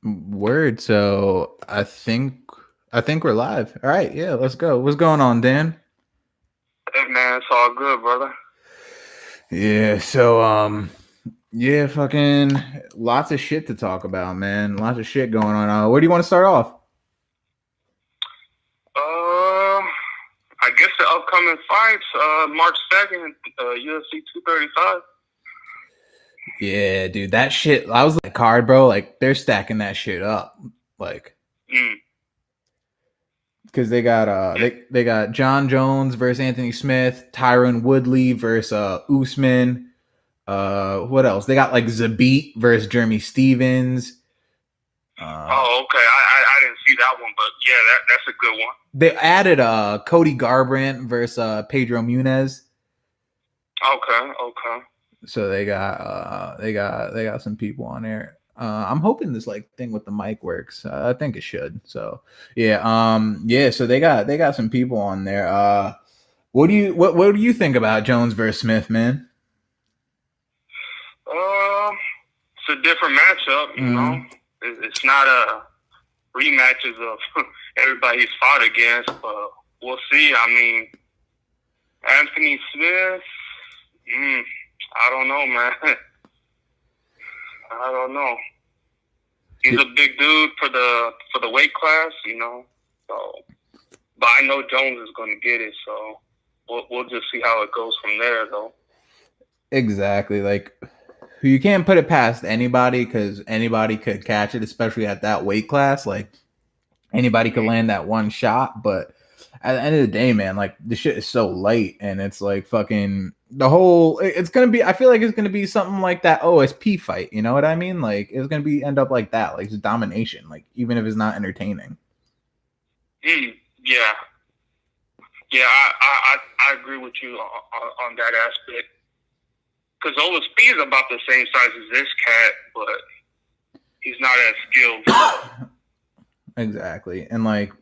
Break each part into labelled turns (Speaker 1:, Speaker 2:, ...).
Speaker 1: Word. So I think we're live. All right, yeah, let's go. What's going on, Dan?
Speaker 2: Hey man, it's all good, brother.
Speaker 1: Yeah, so yeah, fucking lots of shit to talk about, man. Lots of shit going on. Where do you want to start off?
Speaker 2: I guess the upcoming fights, March 2nd, UFC 235.
Speaker 1: Yeah, dude, that shit. I was like, card, bro. Like they're stacking that shit up, like
Speaker 2: Mm.
Speaker 1: because they got
Speaker 2: Yeah.
Speaker 1: they got John Jones versus Anthony Smith, Tyron Woodley versus Usman. What else? They got like Zabit versus Jeremy Stevens. Uh,
Speaker 2: Oh, okay. I didn't see that one, but yeah, that's a good one.
Speaker 1: They added Cody Garbrandt versus Pedro Munez.
Speaker 2: Okay, okay.
Speaker 1: So they got some people on there. I'm hoping this like thing with the mic works. I think it should. So yeah. So they got some people on there. What do you think about Jones versus Smith, man?
Speaker 2: Um, it's a different matchup, you know.
Speaker 1: Mm-hmm.
Speaker 2: It's not a rematches of everybody he's fought against, but we'll see. I mean, Anthony Smith. I don't know, man. I don't know. He's a big dude for the weight class, you know. So, but I know Jones is going to get it. So we'll just see how it goes from there, though.
Speaker 1: Exactly. Like you can't put it past anybody because anybody could catch it, especially at that weight class. Like anybody could land that one shot, but at the end of the day, man, like the shit is so light, and it's like fucking the whole. It's gonna be. I feel like it's gonna be something like that OSP fight. You know what I mean? Like it's gonna be end up like that, like just domination. Like even if it's not entertaining.
Speaker 2: Yeah, yeah. I agree with you on that aspect because OSP is about the same size as this cat, but he's not as skilled.
Speaker 1: Exactly, and like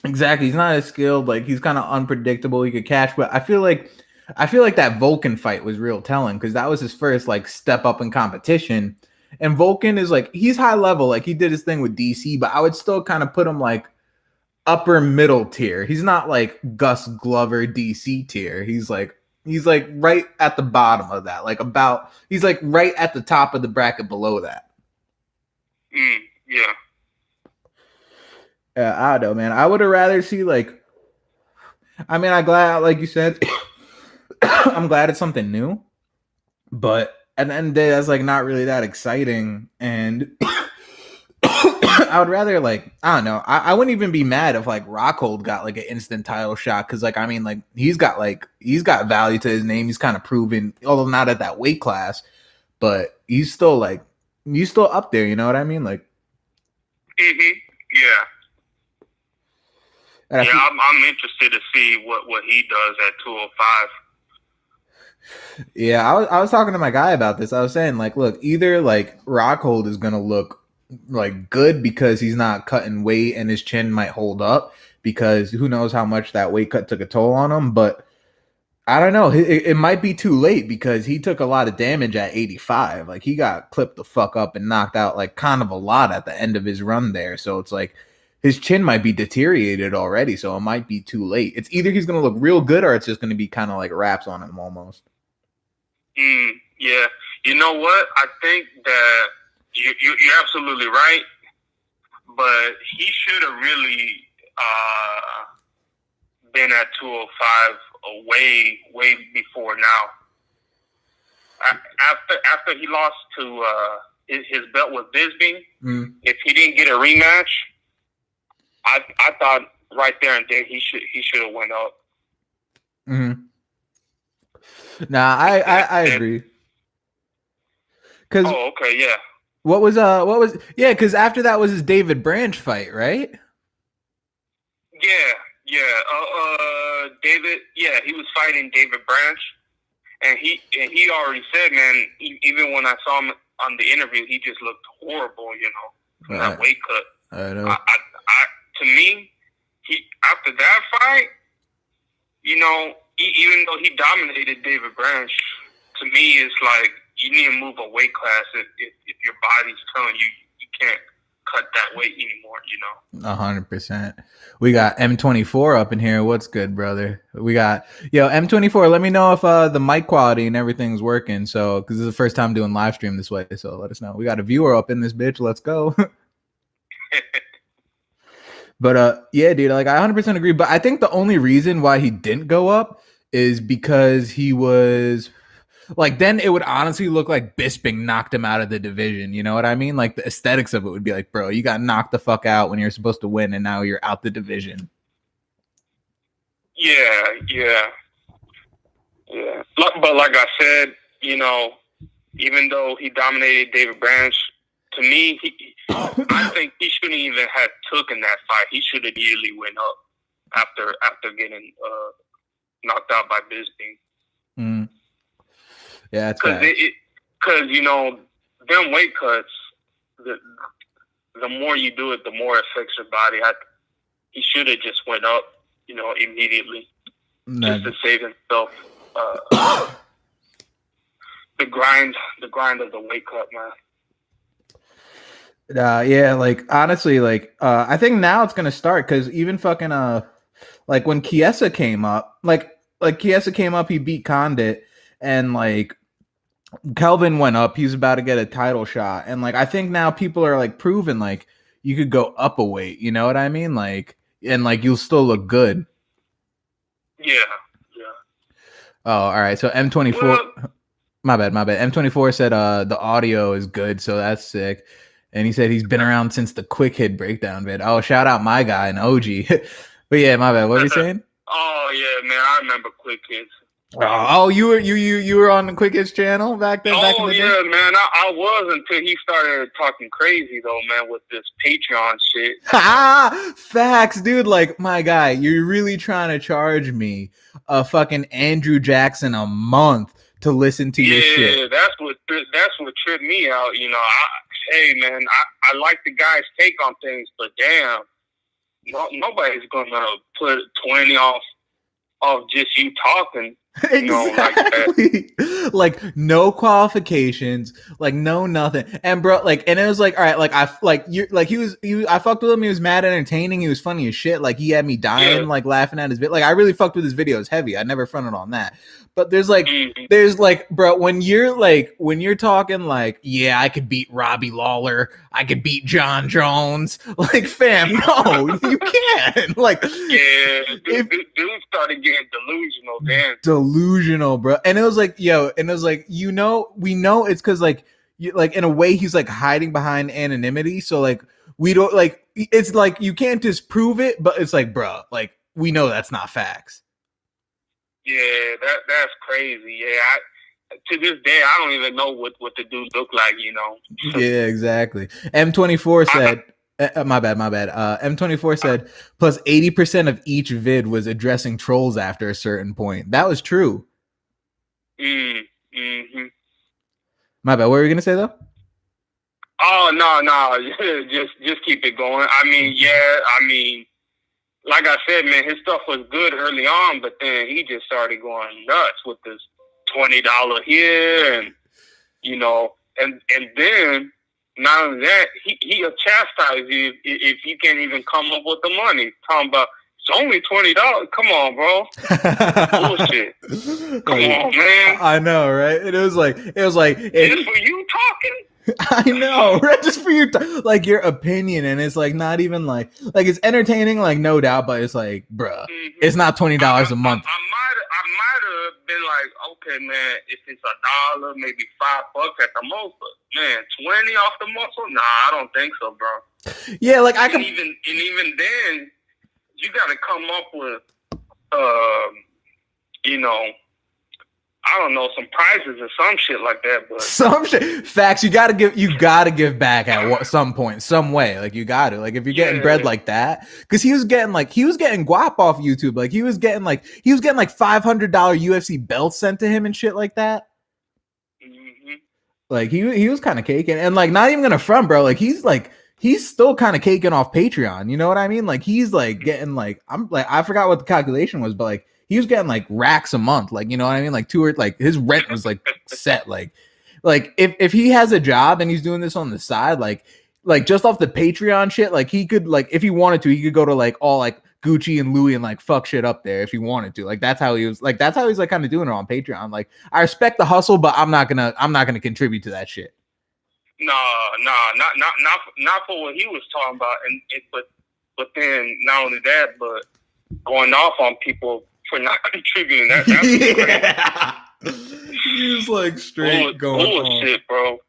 Speaker 1: exactly, he's not as skilled. Like he's kind of unpredictable. He could catch, but I feel like that Vulcan fight was real telling because that was his first like step up in competition. And Vulcan is like he's high level, like he did his thing with DC, but I would still kind of put him like upper middle tier. He's not like Gus Glover DC tier. He's like right at the bottom of that. Like about he's like right at the top of the bracket below that.
Speaker 2: Yeah.
Speaker 1: I don't know, man. I would have rather see like I mean, I'm glad, like you said, I'm glad it's something new, but at the end of the day, that's like not really that exciting. And I would rather like I don't know. I wouldn't even be mad if like Rockhold got like an instant title shot because like I mean like he's got value to his name. He's kind of proven, although not at that weight class, but he's still up there. You know what I mean? Like
Speaker 2: Yeah.
Speaker 1: and I
Speaker 2: Yeah,
Speaker 1: feel,
Speaker 2: I'm interested to see what he does at 205.
Speaker 1: yeah, I was talking to my guy about this. I was saying like, look, either like Rockhold is gonna look like good because he's not cutting weight and his chin might hold up because who knows how much that weight cut took a toll on him, but I don't know. It might be too late because he took a lot of damage at 85. Like he got clipped the fuck up and knocked out like kind of a lot at the end of his run there. So it's like his chin might be deteriorated already. So it might be too late. It's either he's gonna look real good or it's just gonna be kind of like wraps on him almost.
Speaker 2: Yeah. You know what? I think that you're absolutely right, but he should have really been at 205 way before now. After he lost to his belt with Bisbee, if he didn't get a rematch, I thought right there and then he should have went up.
Speaker 1: Nah, I agree. Cause
Speaker 2: Oh, okay, yeah.
Speaker 1: what was yeah? Because after that was his David Branch fight, right?
Speaker 2: Yeah. David. Yeah, he was fighting David Branch, and he already said, man. Even when I saw him on the interview, he just looked horrible. You know, from that weight cut.
Speaker 1: I know.
Speaker 2: To me, he after that fight, you know, even though he dominated David Branch, to me, it's like you need to move a weight class if your body's telling you you can't cut that weight anymore.
Speaker 1: 100%. We got M24 up in here. What's good, brother? We got M24. Let me know if the mic quality and everything's working. So, because this is the first time doing live stream this way, so let us know. We got a viewer up in this bitch. Let's go. But yeah, dude, like I 100% agree. But I think the only reason why he didn't go up is because he was like, then it would honestly look like Bisping knocked him out of the division. You know what I mean? Like the aesthetics of it would be like, bro, you got knocked the fuck out when you're supposed to win, and now you're out the division.
Speaker 2: Yeah. But like I said, even though he dominated David Branch, to me, I think he shouldn't even have taken that fight. He should have immediately went up after getting knocked out by Bisping.
Speaker 1: Mm. Yeah, that's
Speaker 2: because them weight cuts, the more you do it, the more it affects your body. He should have just went up, immediately, just to save himself the grind of the weight cut, man.
Speaker 1: Yeah, like honestly, like I think now it's gonna start because even fucking like when Chiesa came up, like Chiesa came up, he beat Condit, and like Kelvin went up, he's about to get a title shot, and like I think now people are like proving like you could go up a weight, you know what I mean? Like, and like you'll still look good.
Speaker 2: Yeah.
Speaker 1: Oh, all right. So M24. Well, my bad. M24 said the audio is good, so that's sick. And he said he's been around since the quick hit breakdown vid. Oh, shout out my guy, an OG. But yeah, my bad. What were you saying?
Speaker 2: Oh yeah, man, I remember quick hits.
Speaker 1: Oh, you were on the Quick Hits channel back then?
Speaker 2: Oh yeah, man, I was until he started talking crazy though, man, with this Patreon shit.
Speaker 1: Facts, dude. Like my guy, you're really trying to charge me a fucking Andrew Jackson a month to listen to your shit.
Speaker 2: Yeah, that's what tripped me out. Hey man, I like the guy's take on things, but damn, nobody's gonna put 20 off just you talking.
Speaker 1: Exactly. Like no qualifications, like no nothing. And bro, like, and it was like, all right, like I fucked with him. He was mad entertaining. He was funny as shit. Like he had me dying, like laughing at his vid. Like I really fucked with his videos heavy. I never fronted on that. But there's like, bro, when you're talking like, yeah, I could beat Robbie Lawler, I could beat John Jones, like, fam, no, you can't. Like,
Speaker 2: yeah, dude started getting delusional, damn.
Speaker 1: Delusional, bro. And it was like, we know it's because like, in a way, he's like hiding behind anonymity. So like, we don't like, it's like you can't disprove it, but it's like, bro, like we know that's not facts.
Speaker 2: Yeah, that's crazy. Yeah, to this day, I don't even know what the dude looked like.
Speaker 1: Yeah, exactly. M24 said, my bad. M24 said plus 80% of each vid was addressing trolls after a certain point. That was true.
Speaker 2: Mm-hmm.
Speaker 1: My bad. What were you gonna say though?
Speaker 2: Oh no, just keep it going. I mean, like I said, man, his stuff was good early on, but then he just started going nuts with this $20 here, and and then not only that, he'll chastise you if you can't even come up with the money. Talking about it's only $20. Come on, bro. Bullshit. Come on, man.
Speaker 1: I know, right? It was like
Speaker 2: just for you talking.
Speaker 1: I know, right? Just for your like your opinion, and it's like not even like it's entertaining, like no doubt, but it's like, bruh, it's not $20 a month.
Speaker 2: I might have been like, okay, man, if it's $1, maybe $5 at the most, but man, 20 off the muscle? Nah, I don't think so, bro.
Speaker 1: Yeah, like I can
Speaker 2: even then, you got to come up with, I don't know, some prizes or some shit like that, but
Speaker 1: some shit. Facts. You gotta give back at some point, some way. Like you gotta, like if you're getting bread like that, because he was getting guap off YouTube. Like he was getting like $500 UFC belts sent to him and shit like that.
Speaker 2: Mm-hmm.
Speaker 1: Like he was kind of caking, and like not even gonna front, bro. Like he's still kind of caking off Patreon. You know what I mean? Like he's like getting like I forgot what the calculation was, but like. He was getting like racks a month, like, you know what I mean? Like like his rent was like set. Like if he has a job and he's doing this on the side, like like just off the Patreon shit, like he could like if he wanted to, he could go to like all like Gucci and Louis and like fuck shit up there if he wanted to. Like that's how he was like that's how he's like kind of doing it on Patreon. Like I respect the hustle, but I'm not gonna contribute to that shit.
Speaker 2: No, not for what he was talking about, but then not only that, but going off on people for not contributing. That's
Speaker 1: yeah. He was like straight
Speaker 2: bullshit, bro.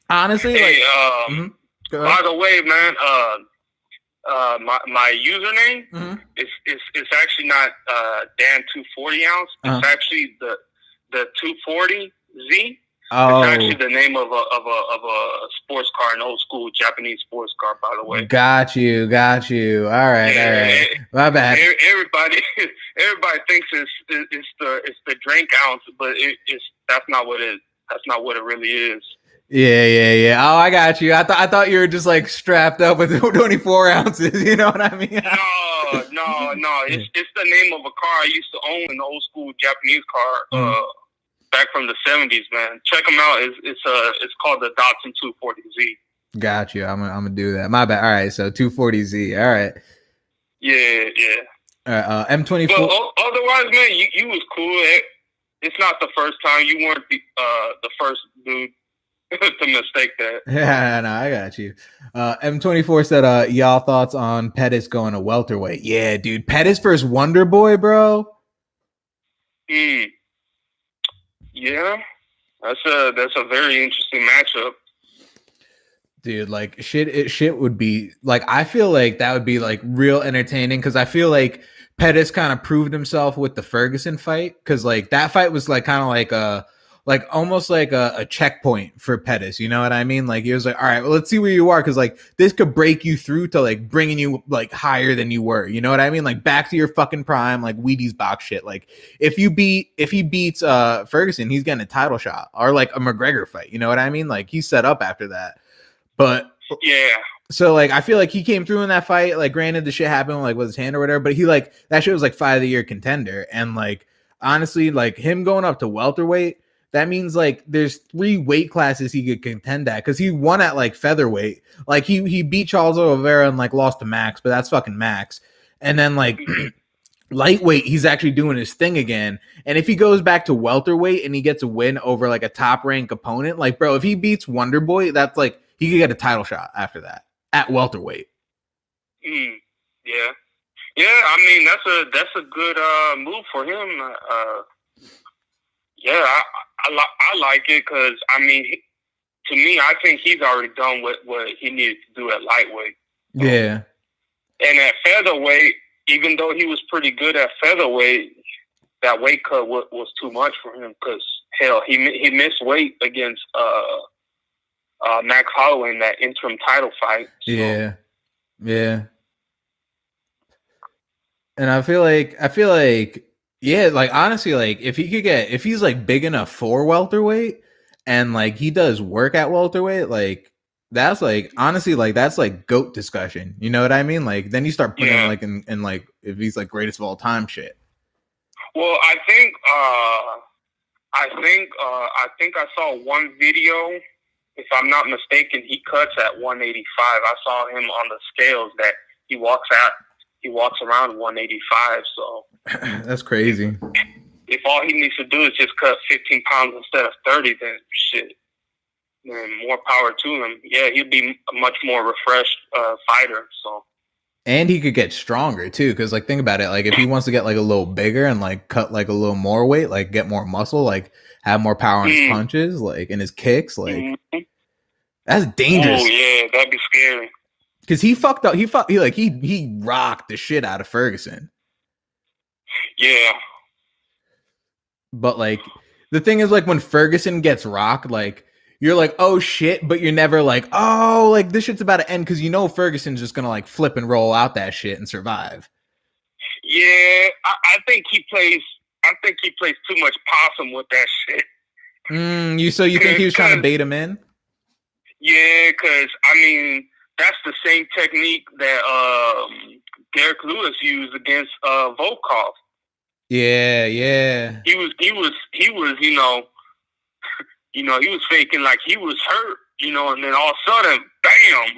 Speaker 1: Honestly,
Speaker 2: hey,
Speaker 1: like,
Speaker 2: by the way, man, my username is actually not Dan240 ounce. It's actually the 240z.
Speaker 1: Oh.
Speaker 2: It's actually the name of a sports car, an old school Japanese sports car, by the way.
Speaker 1: Got you. All right. My bad.
Speaker 2: Everybody thinks it's the drink ounce, but that's not what it is. That's not what it really is.
Speaker 1: Yeah. Oh, I got you. I thought you were just like strapped up with 24 ounces. You know what I mean?
Speaker 2: No. It's the name of a car I used to own, an old school Japanese car. Back from the 70s, man. Check them out. It's called the Datsun 240Z.
Speaker 1: Got you. I'm gonna do that. My bad. All right. So 240Z. All right.
Speaker 2: Yeah.
Speaker 1: All right. M24.
Speaker 2: But otherwise, man, you was cool. It's not the first time. You weren't the first dude to mistake that.
Speaker 1: Yeah, no, I got you. M24 said, y'all thoughts on Pettis going to welterweight? Yeah, dude. Pettis versus Wonder Boy, bro.
Speaker 2: Yeah, that's a very interesting matchup,
Speaker 1: dude. Like shit would be like I feel like that would be like real entertaining because I feel like Pettis kind of proved himself with the Ferguson fight because like that fight was like kind of like almost like a checkpoint for Pettis. You know what I mean? Like he was like, all right, well, let's see where you are because like this could break you through to like bringing you like higher than you were. You know what I mean? Like back to your fucking prime, like Wheaties box shit. Like if he beats Ferguson, he's getting a title shot or like a McGregor fight. You know what I mean? Like he's set up after that. But
Speaker 2: yeah.
Speaker 1: So like I feel like he came through in that fight. Like granted, the shit happened like with his hand or whatever, but he like that shit was like fight of the year contender. And like honestly, like him going up to welterweight. That means like there's 3 weight classes he could contend at because he won at like featherweight. Like he beat Charles Oliveira and like lost to Max, but that's fucking Max. And then like lightweight, he's actually doing his thing again. And if he goes back to welterweight and he gets a win over like a top ranked opponent, like bro, if he beats Wonder Boy, that's like he could get a title shot after that at welterweight.
Speaker 2: Yeah. I mean that's a good move for him. Yeah, I like it because, I mean, to me, I think he's already done what he needed to do at lightweight.
Speaker 1: Yeah.
Speaker 2: And at featherweight, even though he was pretty good at featherweight, that weight cut was too much for him because, hell, he missed weight against Max Holloway in that interim title fight. So.
Speaker 1: Yeah. And I feel like yeah, like honestly, like if he's like big enough for welterweight and like he does work at welterweight, like that's like honestly like that's like GOAT discussion. You know what I mean? Like then you start putting him like in like if he's like greatest of all time shit.
Speaker 2: Well, I think I saw one video. If I'm not mistaken, he cuts at 185. I saw him on the scales that he walks around 185. So
Speaker 1: that's crazy.
Speaker 2: If all he needs to do is just cut 15 pounds instead of 30, then shit, man, more power to him. Yeah, he'd be a much more refreshed fighter. So.
Speaker 1: And he could get stronger too, because like think about it, like if he wants to get like a little bigger and like cut like a little more weight, like get more muscle, like have more power in his punches, like in his kicks, like that's dangerous.
Speaker 2: Oh yeah, that'd be scary.
Speaker 1: Because he fucked up. He rocked the shit out of Ferguson.
Speaker 2: Yeah.
Speaker 1: But like the thing is, like when Ferguson gets rocked, like you're like, oh shit, but you're never like, oh, like this shit's about to end because you know Ferguson's just gonna like flip and roll out that shit and survive.
Speaker 2: Yeah, I think he plays too much possum with that shit.
Speaker 1: You think he was trying to bait him in?
Speaker 2: Yeah, because I mean that's the same technique that Derek Lewis used against Volkov.
Speaker 1: Yeah.
Speaker 2: He was he was faking like he was hurt and then all of a sudden, bam,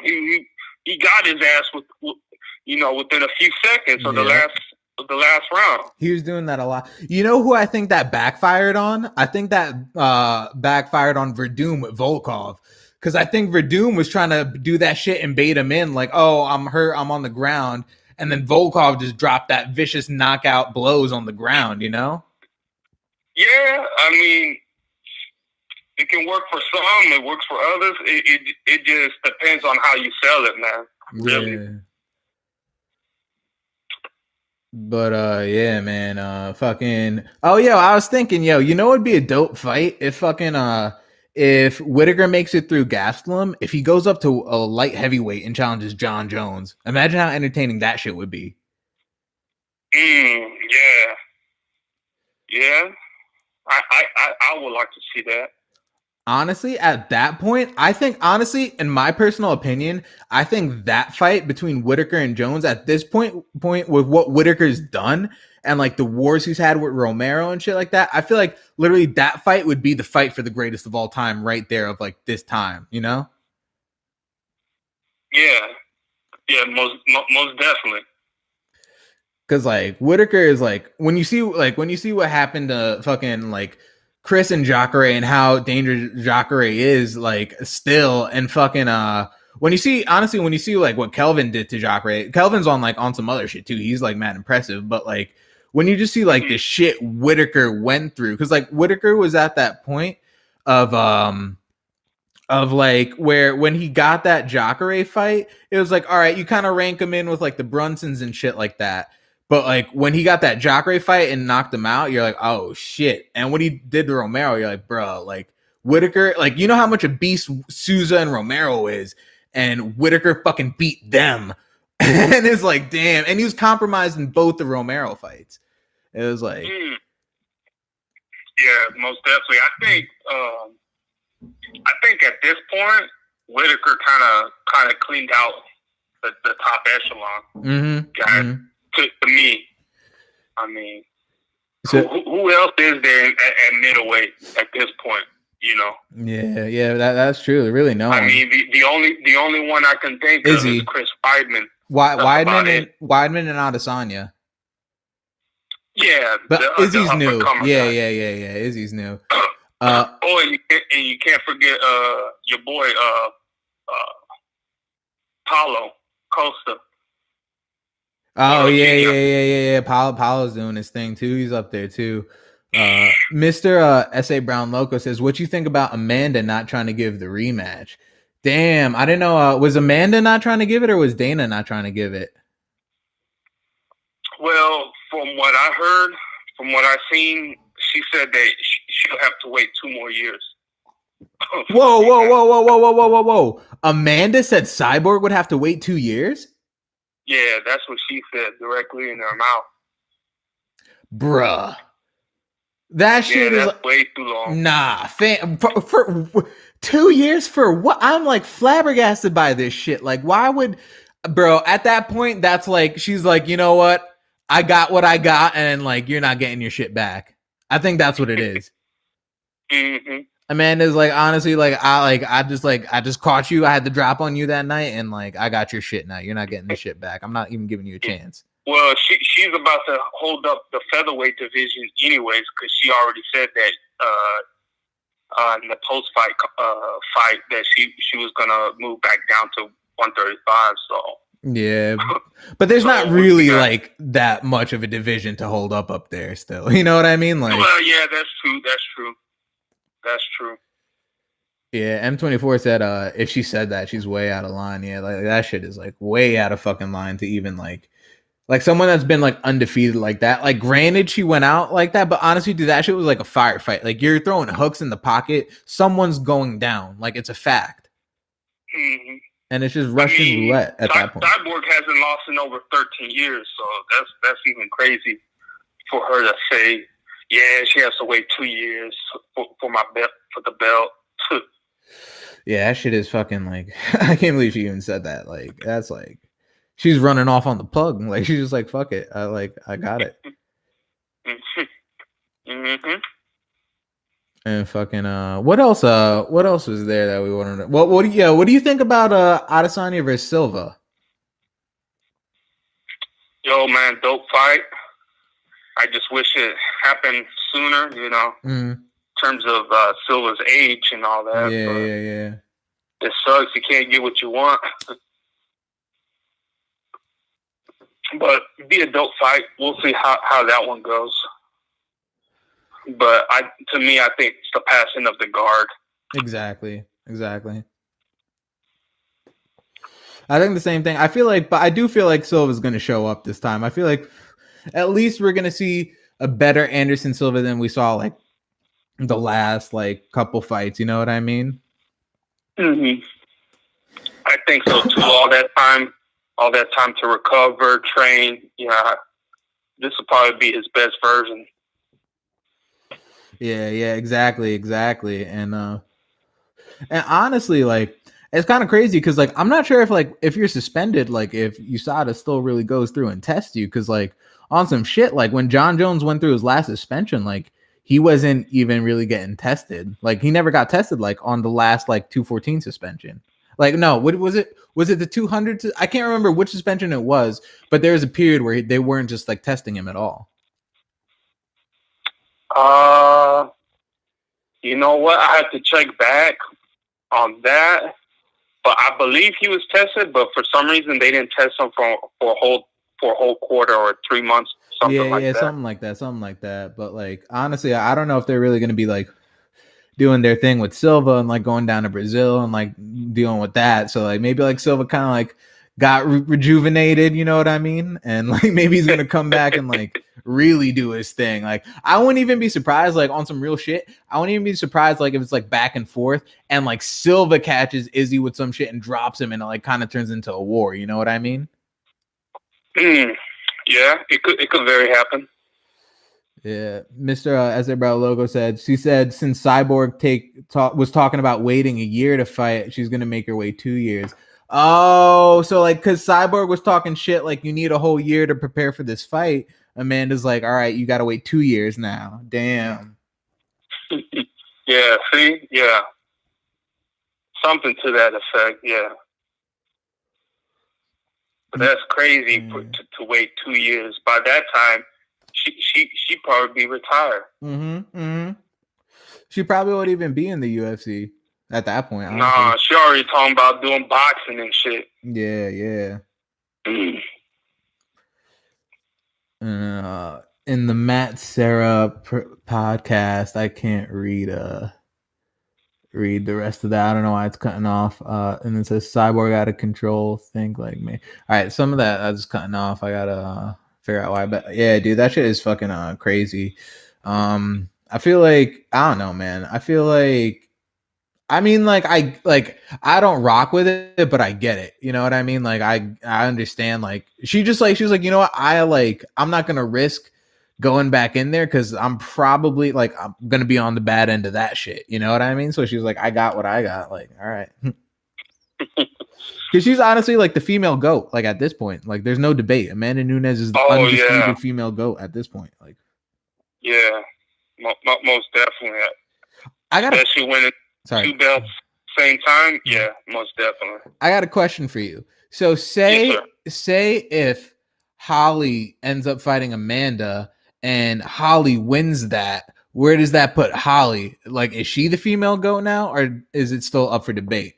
Speaker 2: he got his ass within a few seconds of the last round.
Speaker 1: He was doing that a lot. You know who I think that backfired on? I think that backfired on Verdum with Volkov. Because I think Verdum was trying to do that shit and bait him in, like, oh, I'm hurt, I'm on the ground. And then Volkov just dropped that vicious knockout blows on the ground,
Speaker 2: Yeah, I mean, it can work for some, it works for others. It just depends on how you sell it, man. Really.
Speaker 1: Yeah. But yeah, man, fucking. Oh, yo, I was thinking, you know, it'd be a dope fight if Whitaker makes it through Gastelum, if he goes up to a light heavyweight and challenges John Jones. Imagine how entertaining that shit would be.
Speaker 2: Yeah. I would like to see that.
Speaker 1: Honestly, at that point, I think, in my personal opinion, I think that fight between Whitaker and Jones at this point with what Whitaker's done and like the wars he's had with Romero and shit like that, I feel like literally that fight would be the fight for the greatest of all time right there of like this time, you know?
Speaker 2: Yeah, most definitely.
Speaker 1: Because like Whitaker is like when you see what happened to fucking like Chris and Jacare and how dangerous Jacare is like still and fucking when you see like what Kelvin did to Jacare, Kelvin's on some other shit too. He's like mad impressive, but like when you just see like the shit Whitaker went through, because like Whitaker was at that point of like where when he got that Jacare fight, it was like, all right, you kind of rank him in with like the Brunsons and shit like that. But like when he got that Jacare fight and knocked him out, you're like, oh shit. And when he did the Romero, you're like, bro, like Whitaker, like you know how much a beast Souza and Romero is, and Whitaker fucking beat them. And it's like, damn. And he was compromised in both the Romero fights. It was like,
Speaker 2: yeah, most definitely. I think at this point, Whitaker kind of cleaned out the top echelon guys. To me, I mean, so, who else is there at middleweight at this point? You know?
Speaker 1: Yeah, that's true. Really, no.
Speaker 2: I mean, the only one I can think of is Chris Weidman.
Speaker 1: Weidman and Adesanya.
Speaker 2: Yeah,
Speaker 1: but Izzy's new. Yeah. Izzy's new.
Speaker 2: And you can't forget your boy Paulo Costa.
Speaker 1: Oh yeah. Paulo's doing his thing too. He's up there too. Mr. S.A. Brown Loco says, what you think about Amanda not trying to give the rematch? Damn, I didn't know. Was Amanda not trying to give it, or was Dana not trying to give it?
Speaker 2: Well, from what I heard, from what I've seen, she said that she'll have to wait 2 more years.
Speaker 1: Whoa. Amanda said Cyborg would have to wait 2 years?
Speaker 2: Yeah, that's what she said directly in her mouth.
Speaker 1: Bruh. That shit is
Speaker 2: way too long.
Speaker 1: Nah, for 2 years for what? I'm like flabbergasted by this shit. Like, why would, bro? At that point, that's like she's like, you know what? I got what I got, and like you're not getting your shit back. I think that's what it is. Amanda's like, honestly, like I just caught you. I had to drop on you that night, and like I got your shit now. You're not getting the shit back. I'm not even giving you a chance.
Speaker 2: Well, she's about to hold up the featherweight division anyways, because she already said that in the post-fight fight that she was gonna move back down to 135. So
Speaker 1: yeah, but there's not really like that much of a division to hold up there still. You know what I mean? Like,
Speaker 2: well, yeah, that's true.
Speaker 1: Yeah, M24 said if she said that, she's way out of line. Yeah, like that shit is like way out of fucking line to even like someone that's been like undefeated like that. Like, granted, she went out like that, but honestly, dude, that shit was like a firefight. Like, you're throwing hooks in the pocket, someo's going down. Like, it's a fact. And it's just Russian roulette at that point.
Speaker 2: Cyborg hasn't lost in over 13 years, so that's even crazy for her to say. Yeah, she has to wait 2 years for the belt.
Speaker 1: Yeah, that shit is fucking like, I can't believe she even said that. Like, that's like, she's running off on the plug. Like, she's just like, fuck it. I got it. And fucking what else was there that we wanted to what do you think about Adesanya versus Silva?
Speaker 2: Yo, man, dope fight. I just wish it happened sooner, in terms of Silva's age and all that.
Speaker 1: Yeah.
Speaker 2: It sucks. You can't get what you want. But it'd be a dope fight. We'll see how that one goes. But to me, I think it's the passing of the guard.
Speaker 1: Exactly. I think the same thing. But I do feel like Silva's going to show up this time. I feel like at least we're going to see a better Anderson Silva than we saw like the last like couple fights. You know what I mean?
Speaker 2: Mm-hmm. I think so too. All that time to recover, train. Yeah, this will probably be his best version.
Speaker 1: Yeah, exactly. And honestly, like, it's kind of crazy because like I'm not sure if you're suspended, like if USADA still really goes through and tests you, because like on some shit, like when John Jones went through his last suspension, like he wasn't even really getting tested. Like he never got tested like on the last like 214 suspension. Like no, what was it? Was it the 200? I can't remember which suspension it was, but there was a period where they weren't just like testing him at all.
Speaker 2: You know what? I had to check back on that, but I believe he was tested. But for some reason, they didn't test him for a whole quarter or 3 months. Something
Speaker 1: like that. But like honestly, I don't know if they're really going to be like doing their thing with Silva and like going down to Brazil and like dealing with that. So like maybe like Silva kind of like got rejuvenated, you know what I mean? And like maybe he's gonna come back and like really do his thing. Like I wouldn't even be surprised, like on some real shit. I wouldn't even be surprised like if it's like back and forth and like Silva catches Izzy with some shit and drops him and it like kind of turns into a war. You know what I mean?
Speaker 2: Yeah, it could very happen.
Speaker 1: Yeah, Mr. Ezerbrow Logo said, she said since Cyborg was talking about waiting a year to fight, she's gonna make her wait 2 years. Oh, so like because Cyborg was talking shit like you need a whole year to prepare for this fight. Amanda's like, all right, you got to wait 2 years now. Damn.
Speaker 2: Yeah, see? Yeah. Something to that effect, yeah. But that's crazy to wait 2 years. By that time, she probably be retired.
Speaker 1: She probably wouldn't even be in the UFC at that point. Honestly.
Speaker 2: Nah, she already talking about doing boxing and shit.
Speaker 1: Yeah. In the Matt Sarah podcast, I can't read the rest of that. I don't know why it's cutting off. And it says Cyborg out of control. Think like me. All right, some of that I was cutting off. I gotta figure out why. But yeah, dude, that shit is fucking crazy. I feel like I don't know, man. I feel like I don't rock with it, but I get it. You know what I mean? Like I understand. Like she was like, you know what? I'm not gonna risk going back in there because I'm probably like I'm gonna be on the bad end of that shit. You know what I mean? So she was like, I got what I got. Like, all right. Because she's honestly like the female GOAT. Like at this point, like there's no debate. Amanda Nunes is the undisputed female GOAT at this point. Like,
Speaker 2: yeah, most definitely. Especially winning 2 belts same time. Yeah, most definitely.
Speaker 1: I got a question for you. So say if Holly ends up fighting Amanda and Holly wins that, where does that put Holly? Like, is she the female GOAT now, or is it still up for debate?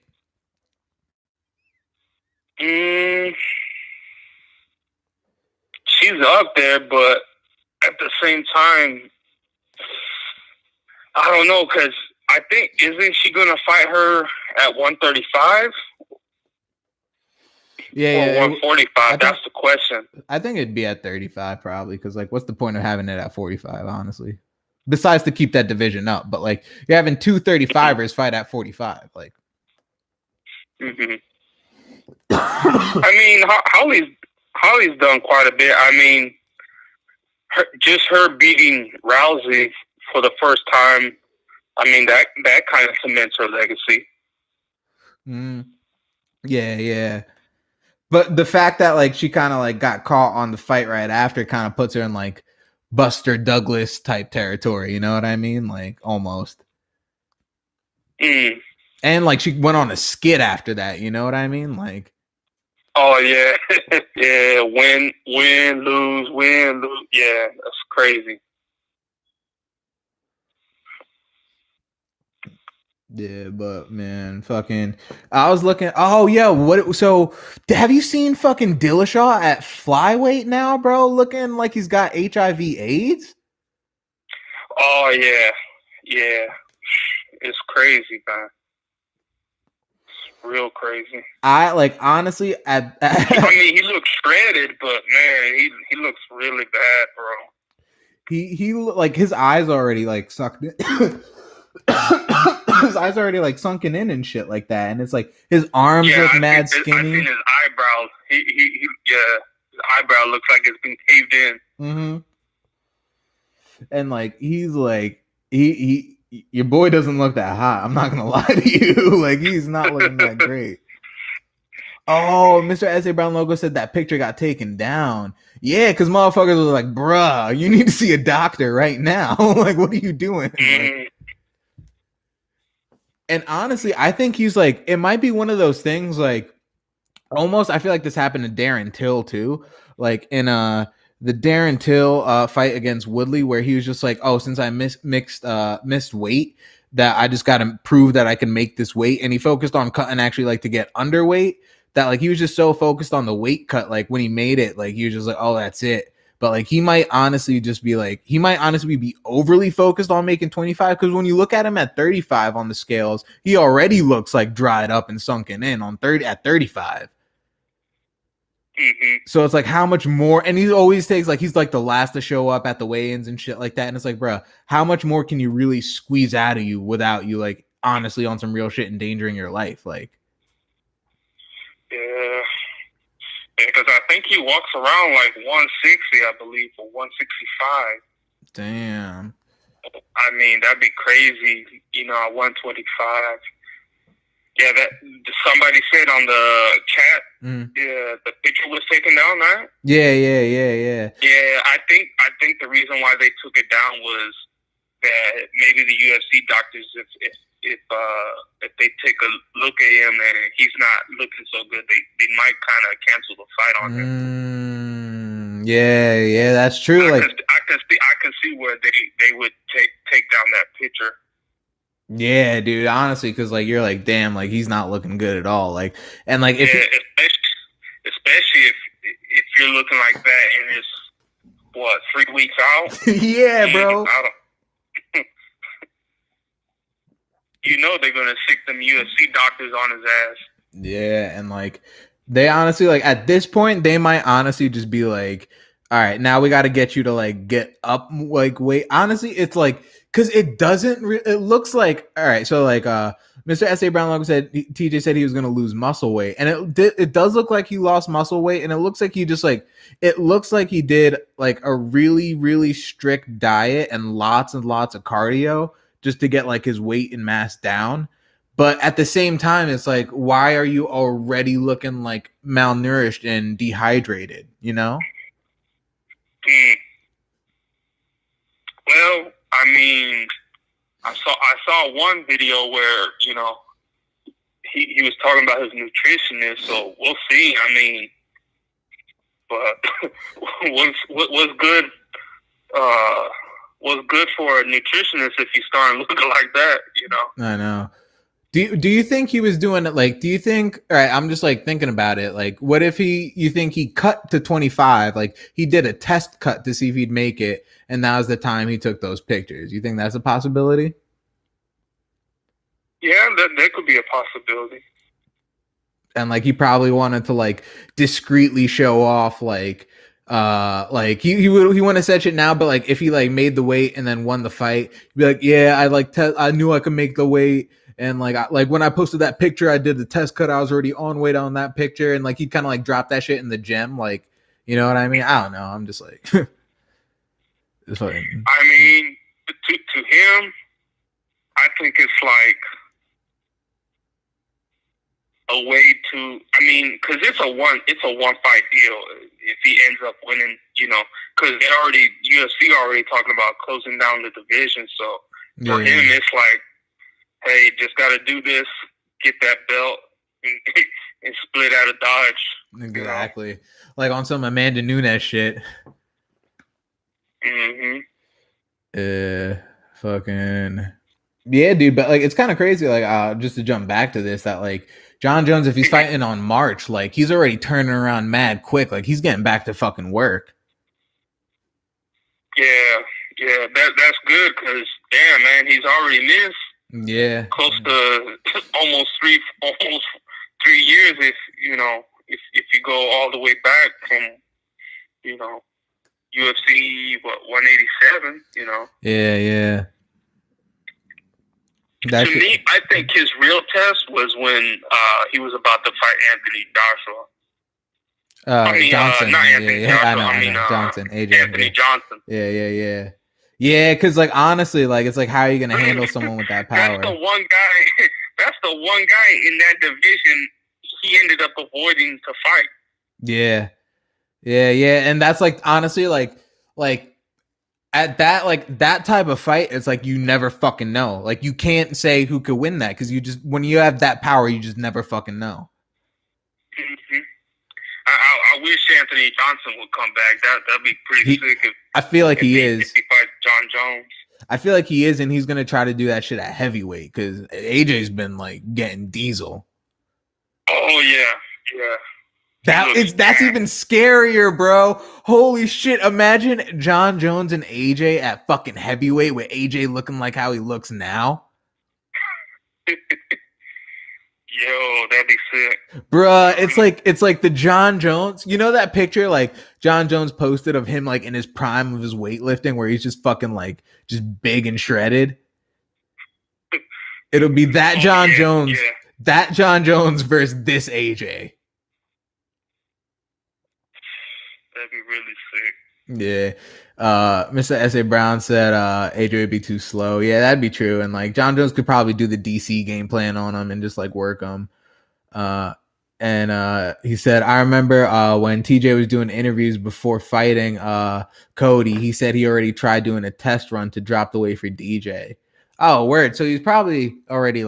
Speaker 2: She's up there, but at the same time, I don't know, because I think, isn't she going to fight her at 135?
Speaker 1: Yeah,
Speaker 2: or 145. That's the question.
Speaker 1: I think it'd be at 35 probably, because like, what's the point of having it at 45? Honestly, besides to keep that division up, but like you're having 2 35ers fight at 45. Like,
Speaker 2: I mean, Holly's done quite a bit. I mean, her beating Rousey for the first time. I mean, that kind of cements her legacy.
Speaker 1: Yeah. But the fact that like she kind of like got caught on the fight right after kind of puts her in like Buster Douglas type territory. You know what I mean? Like almost.
Speaker 2: Mm.
Speaker 1: And like she went on a skit after that. You know what I mean? Like,
Speaker 2: Oh yeah, yeah. Win, lose, win, lose. Yeah, that's crazy.
Speaker 1: yeah, but man, fucking, I was looking. Oh yeah, what? So have you seen fucking Dillashaw at flyweight now, bro? Looking like he's got HIV/AIDS.
Speaker 2: Oh yeah, yeah. It's crazy, man. It's real crazy.
Speaker 1: I like honestly
Speaker 2: I mean, he looks shredded, but man, he looks really bad, bro.
Speaker 1: he like his eyes already like sucked in. His eyes already like sunken in and shit like that, and it's like his arms
Speaker 2: Yeah,
Speaker 1: look mad
Speaker 2: I seen
Speaker 1: skinny.
Speaker 2: his eyebrows. He yeah, his eyebrow looks like it's been caved in.
Speaker 1: Mm-hmm. And like he's like your boy doesn't look that hot. I'm not gonna lie to you. Like he's not looking that great. Oh, Mr. S.A. Brown Logo said that picture got taken down. Yeah, because motherfuckers was like, bruh, you need to see a doctor right now. Like, what are you doing? Like, and honestly, I think he's like, it might be one of those things like almost I feel like this happened to Darren Till too. Like in the Darren Till fight against Woodley, where he was just like, oh, since I missed weight, that I just gotta prove that I can make this weight. And he focused on cutting actually like to get underweight. That like he was just so focused on the weight cut, like when he made it, like he was just like, oh, that's it. But like he might honestly be overly focused on making 25, because when you look at him at 35 on the scales, he already looks like dried up and sunken in on 30 at 35.
Speaker 2: Mm-hmm.
Speaker 1: So it's like how much more, and he always takes like he's like the last to show up at the weigh-ins and shit like that. And it's like, bro, how much more can you really squeeze out of you without you like honestly on some real shit endangering your life? Like,
Speaker 2: Yeah, because I think he walks around like 160, I believe, or 165.
Speaker 1: damn.
Speaker 2: I mean, that'd be crazy, at 125. Yeah, that somebody said on the chat. Yeah, the picture was taken down, right?
Speaker 1: Yeah.
Speaker 2: Yeah, I think the reason why they took it down was that maybe the UFC doctors, if they take a look at him and he's not looking so good, they might kind of cancel the fight on him.
Speaker 1: Yeah, that's true.
Speaker 2: I
Speaker 1: Like,
Speaker 2: I can see where they would take down that picture.
Speaker 1: yeah, dude, honestly, because like you're like, damn, like he's not looking good at all. Like, and like if
Speaker 2: especially if you're looking like that and it's what 3 weeks out.
Speaker 1: yeah, bro.
Speaker 2: They're gonna stick them UFC doctors on his ass.
Speaker 1: Yeah, and like they honestly like at this point they might honestly just be like, all right, now we got to get you to like get up like weight. Honestly, it's like because it doesn't. It looks like all right. So like Mr. S.A. Brown said, TJ said he was gonna lose muscle weight, and it does look like he lost muscle weight, and it looks like he just like it looks like he did like a really strict diet and lots of cardio just to get like his weight and mass down. But at the same time, it's like, why are you already looking like malnourished and dehydrated? You know?
Speaker 2: Well, I mean, I saw one video where he was talking about his nutritionist, so we'll see. I mean, but what's good? What's good for a nutritionist if you start looking like that?
Speaker 1: I know. Do you think he was doing it like do you think all right, I'm just like thinking about it, like what if you think he cut to 25, like he did a test cut to see if he'd make it, and that was the time he took those pictures? You think that's a possibility?
Speaker 2: Yeah, that could be a possibility.
Speaker 1: And like he probably wanted to like discreetly show off like he wouldn't have said shit now, but like if he like made the weight and then won the fight, he'd be like, yeah, I knew I could make the weight. And like when I posted that picture, I did the test cut. I was already on weight on that picture, and like he kind of like dropped that shit in the gym, like you know what I mean? I don't know. I'm just like, it's fucking.
Speaker 2: I mean, to him, I think it's like a way to. I mean, because it's a one fight deal. If he ends up winning, because UFC already talking about closing down the division. So for him, it's like, hey, just got to do this, get that belt, and split out of Dodge.
Speaker 1: Exactly. You know? Like on some Amanda Nunes shit. Fucking. Yeah, dude, but like it's kind of crazy. Like, just to jump back to this, that like John Jones, if he's fighting on March, like he's already turning around mad quick. Like he's getting back to fucking work.
Speaker 2: Yeah, that's good because damn man, he's already missed close to almost 3 years if you go all the way back from UFC 187.
Speaker 1: Yeah.
Speaker 2: To me, I think his real test was when he was about to fight Anthony Joshua.
Speaker 1: Johnson.
Speaker 2: Not Anthony Joshua.
Speaker 1: I know. Johnson. AJ.
Speaker 2: Anthony Johnson.
Speaker 1: Yeah. Yeah, because like honestly, like it's like how are you gonna handle someone with that power?
Speaker 2: That's the one guy. That's the one guy in that division he ended up avoiding to fight.
Speaker 1: Yeah, and that's like honestly, like at that like that type of fight, it's like you never fucking know. Like you can't say who could win that because you just when you have that power, you just never fucking know.
Speaker 2: Mm-hmm. I wish Anthony Johnson would come back. That'd be pretty sick.
Speaker 1: I feel like he is.
Speaker 2: If he fights John Jones.
Speaker 1: I feel like he is, and he's gonna try to do that shit at heavyweight because AJ's been like getting diesel.
Speaker 2: Oh yeah.
Speaker 1: That's even scarier, bro. Holy shit! Imagine John Jones and AJ at fucking heavyweight with AJ looking like how he looks now.
Speaker 2: Yo, that'd be sick.
Speaker 1: Bruh, it's like the John Jones. You know that picture like John Jones posted of him like in his prime of his weightlifting where he's just fucking like just big and shredded? It'll be that John Jones. Yeah. That John Jones versus this AJ.
Speaker 2: That'd be really sick.
Speaker 1: Yeah. Mr. S.A. Brown said AJ would be too slow. Yeah, that'd be true. And like John Jones could probably do the DC game plan on him and just like work him. And he said, I remember when TJ was doing interviews before fighting Cody, he said he already tried doing a test run to drop the weight for DJ. Oh, word. So he's probably already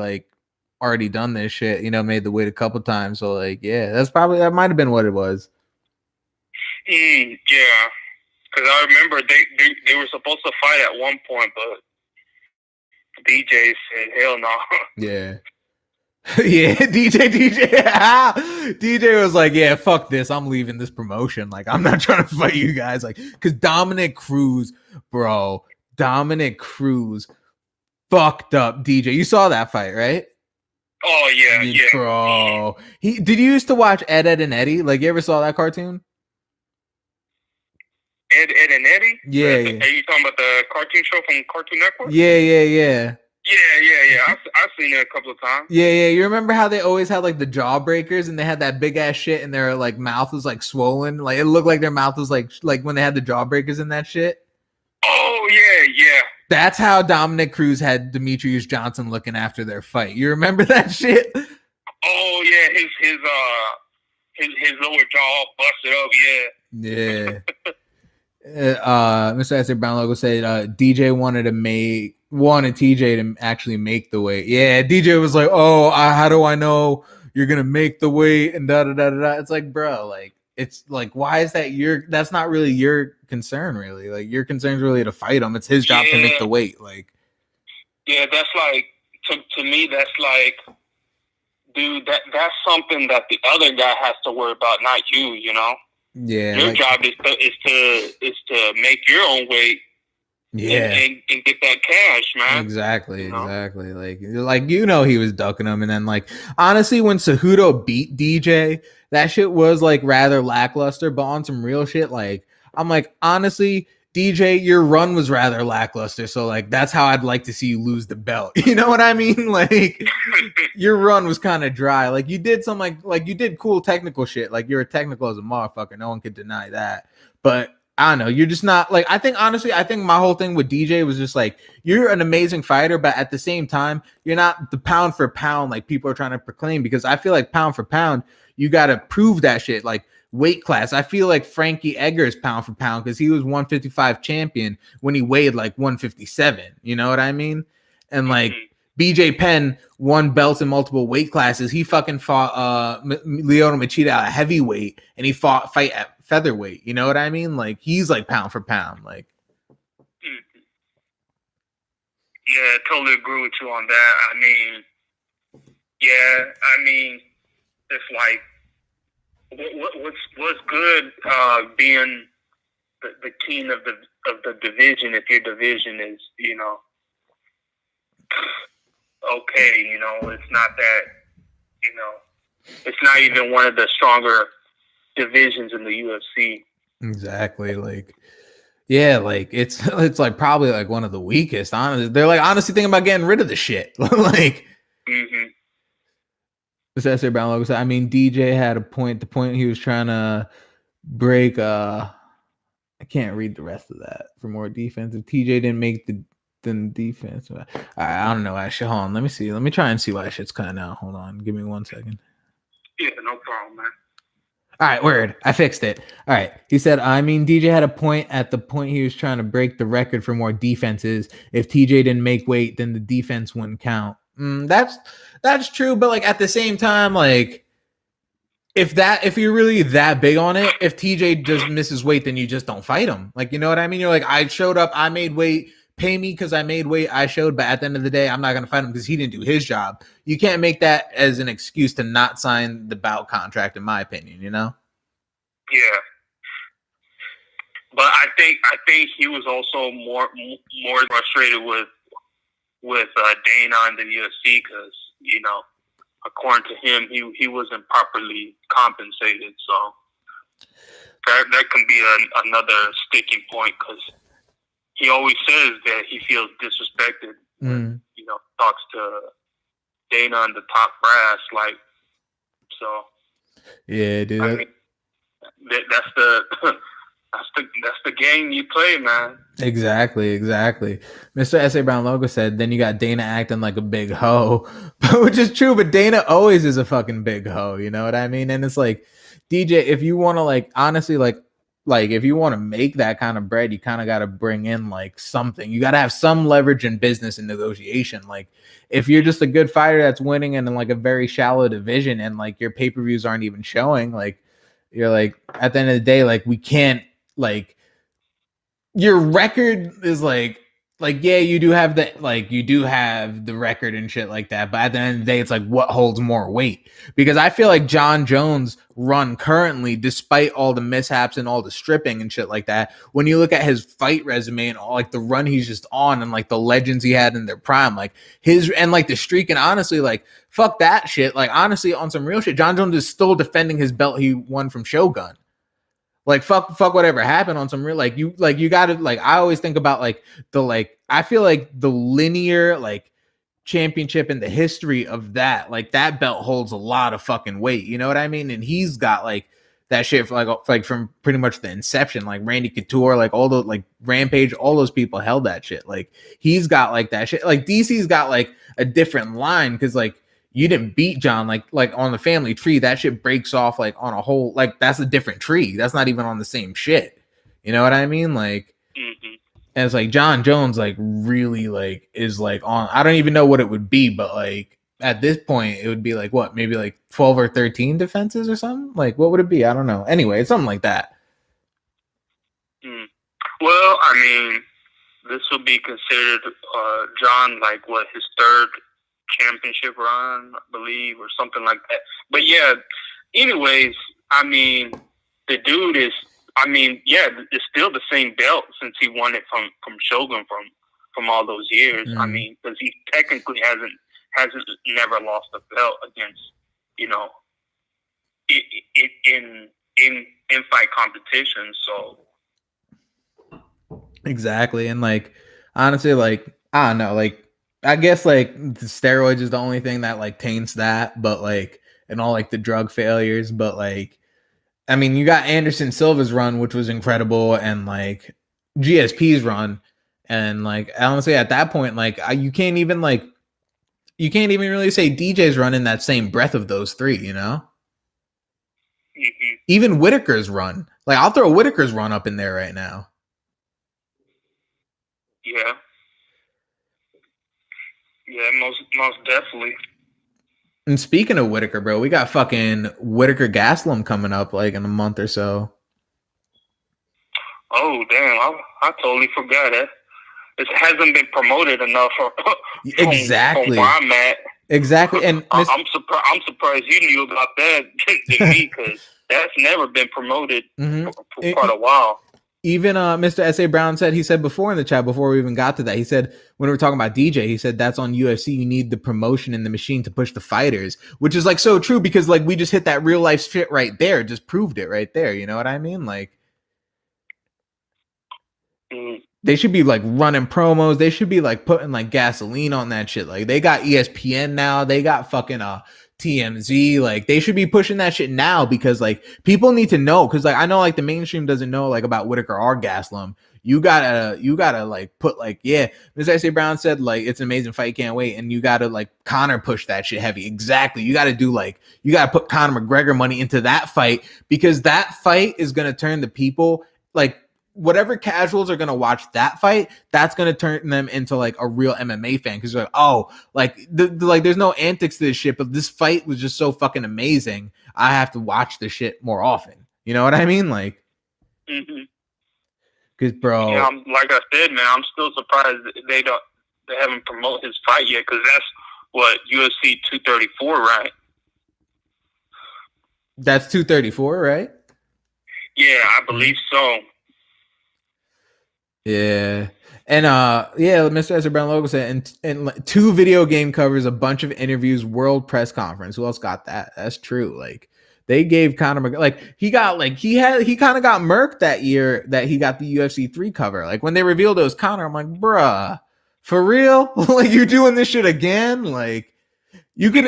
Speaker 1: done this shit, made the weight a couple times. So like, yeah, that might have been what it was.
Speaker 2: Yeah. Because I remember they were supposed to fight at one point, but DJ said, hell no.
Speaker 1: Yeah. Yeah, DJ was like, yeah, fuck this. I'm leaving this promotion. Like, I'm not trying to fight you guys. Like, because Dominic Cruz fucked up DJ. You saw that fight, right?
Speaker 2: Oh, yeah.
Speaker 1: Bro. Did you used to watch Ed, Edd n Eddy? Like, you ever saw that cartoon?
Speaker 2: Ed, Edd n Eddy?
Speaker 1: Yeah.
Speaker 2: Are you talking about the cartoon show from Cartoon Network?
Speaker 1: Yeah.
Speaker 2: Yeah. I've seen it a couple of times.
Speaker 1: Yeah. You remember how they always had like the jawbreakers and they had that big ass shit and their like mouth was like swollen? Like it looked like their mouth was like when they had the jawbreakers and that shit.
Speaker 2: Oh yeah.
Speaker 1: That's how Dominic Cruz had Demetrius Johnson looking after their fight. You remember that shit?
Speaker 2: Oh yeah, his lower jaw busted up.
Speaker 1: Yeah. Mr. S.A. Brown Logo said DJ wanted TJ to actually make the weight. Yeah, DJ was like, "Oh, how do I know you're gonna make the weight?" And da da da da. It's like, bro, like it's like, why is that that's not really your concern, really. Like your concern's really to fight him. It's his job to make the weight. Like,
Speaker 2: yeah, that's like to me, that's like, dude, that's something that the other guy has to worry about, not you.
Speaker 1: Yeah,
Speaker 2: your job is to make your own weight.
Speaker 1: Yeah,
Speaker 2: and get that cash, man.
Speaker 1: Exactly. Like he was ducking him, and then like honestly, when Cejudo beat DJ, that shit was like rather lackluster. But on some real shit, like I'm like honestly, DJ, your run was rather lackluster. So like that's how I'd like to see you lose the belt. You know what I mean? Like your run was kind of dry. Like you did some like you did cool technical shit. Like you're technical as a motherfucker. No one could deny that. But I don't know. You're just not like, I think my whole thing with DJ was just like, you're an amazing fighter, but at the same time, you're not the pound for pound like people are trying to proclaim, because I feel like pound for pound, you got to prove that shit. Like weight class, I feel like Frankie Edgar is pound for pound because he was 155 champion when he weighed like 157. You know what I mean? And like BJ Penn won belts in multiple weight classes. He fucking fought Lyoto Machida at heavyweight, and he fight at featherweight. You know what I mean? Like he's like pound for pound. Like,
Speaker 2: yeah, totally agree with you on that. I mean, yeah, I mean, it's like what's good being the king of the division. If your division is, you know, okay, you know, it's not that, you know, it's not even one of the stronger divisions in the UFC.
Speaker 1: Exactly. Like, yeah, like it's like probably like one of the weakest. Honestly, they're like honestly thinking about getting rid of the shit. Like, Professor Brown said, I mean, DJ had a point. The point he was trying to break. I can't read the rest of that for more defense. If TJ didn't make the defense, I don't know. Actually, hold on. Let me see. Let me try and see why shit's cutting out. Hold on. Give me 1 second.
Speaker 2: Yeah, no problem, man.
Speaker 1: All right, word. I fixed it. All right. He said, I mean, DJ had a point at the point he was trying to break the record for more defenses. If TJ didn't make weight, then the defense wouldn't count. That's true, but like at the same time, like if you're really that big on it, if TJ just misses weight, then you just don't fight him. Like, you know what I mean? You're like, I showed up, I made weight, pay me because I made weight, I showed, but at the end of the day, I'm not gonna fight him because he didn't do his job. You can't make that as an excuse to not sign the bout contract, in my opinion, you know?
Speaker 2: Yeah. But I think he was also more frustrated with Dana and the UFC because, you know, according to him, he wasn't properly compensated. So that can be another sticking point because he always says that he feels disrespected when, you know, talks to Dana and the top brass. Like, so.
Speaker 1: Yeah, dude.
Speaker 2: I mean, that's the game you play, man.
Speaker 1: Exactly. Mr. S.A. Brown Logo said, then you got Dana acting like a big hoe, which is true, but Dana always is a fucking big hoe, you know what I mean? And it's like, DJ, if you want to like, honestly, like if you want to make that kind of bread, you kind of got to bring in like something. You got to have some leverage in business and negotiation. Like if you're just a good fighter that's winning in like a very shallow division and like your pay-per-views aren't even showing, like you're like, at the end of the day, like we can't, like your record is like yeah, you do have the record and shit like that, but at the end of the day, it's like what holds more weight? Because I feel like John Jones' run currently, despite all the mishaps and all the stripping and shit like that, when you look at his fight resume and all like the run he's just on and like the legends he had in their prime, like his and like the streak, and honestly, like fuck that shit. Like honestly, on some real shit, John Jones is still defending his belt he won from Shogun. Like fuck whatever happened on some real you gotta like I always think about like the like I feel like the linear like championship in the history of that, like that belt holds a lot of fucking weight, you know what I mean? And he's got like that shit for, like from pretty much the inception, like Randy Couture, like all the like Rampage, all those people held that shit. Like he's got like that shit. Like DC's got like a different line because like you didn't beat John like on the family tree. That shit breaks off like on a whole, like that's a different tree. That's not even on the same shit. You know what I mean? Like, and it's like John Jones like really like is like on. I don't even know what it would be, but like at this point it would be like what, maybe like 12 or 13 defenses or something. Like what would it be? I don't know. Anyway, it's something like that.
Speaker 2: Well, I mean, this will be considered John like what, his third championship run, I believe, or something like that. But yeah, anyways, I mean, the dude is, I mean, yeah, it's still the same belt since he won it from Shogun from all those years. I mean, because he technically hasn't never lost a belt against, you know, in fight competition. So
Speaker 1: exactly, and like honestly, like I don't know, like I guess like the steroids is the only thing that like taints that, but like and all like the drug failures, but like I mean you got Anderson Silva's run, which was incredible, and like GSP's run, and like honestly at that point, like you can't even really say DJ's run in that same breath of those three, you know? Even Whitaker's run. Like I'll throw Whitaker's run up in there right now.
Speaker 2: Yeah. Yeah, most definitely.
Speaker 1: And speaking of Whitaker, bro, we got fucking Whitaker Gaslam coming up like in a month or so.
Speaker 2: Oh damn, I totally forgot that. It hasn't been promoted enough from where
Speaker 1: Exactly.
Speaker 2: I'm at.
Speaker 1: Exactly. And
Speaker 2: I'm surprised. I'm surprised you knew about that than me, because that's never been promoted
Speaker 1: mm-hmm.
Speaker 2: for quite a while.
Speaker 1: Even Mr. S.A. Brown said, he said before in the chat, before we even got to that, he said, when we were talking about DJ, he said, that's on UFC. You need the promotion in the machine to push the fighters, which is like so true, because like we just hit that real life shit right there. Just proved it right there. You know what I mean? Like, they should be like running promos. They should be like putting like gasoline on that shit. Like, they got ESPN now. They got fucking TMZ. Like, they should be pushing that shit now, because like people need to know. Because like I know like the mainstream doesn't know like about Whitaker or Gaslam. You gotta like put like, yeah, Mr. S.A. Brown said like it's an amazing fight, can't wait, and you gotta like Conor push that shit heavy. Exactly. You gotta do like, you gotta put Conor McGregor money into that fight, because that fight is gonna turn the people, like whatever casuals are going to watch that fight, that's going to turn them into like a real MMA fan, because they're like, oh, like like there's no antics to this shit, but this fight was just so fucking amazing. I have to watch the shit more often. You know what I mean? Like, because bro,
Speaker 2: yeah, like I said, man, I'm still surprised they haven't promoted his fight yet, because that's what UFC 234, right?
Speaker 1: That's 234, right?
Speaker 2: Yeah, I believe so.
Speaker 1: Yeah. And yeah, Mr. Ezra Brown Logo said, and 2 video game covers, a bunch of interviews, world press conference. Who else got that? That's true. Like, they gave Conor like he got like he kind of got murked that year that he got the UFC 3 cover. Like when they revealed it was Conor, I'm like, bruh, for real? Like, you doing this shit again? Like, you could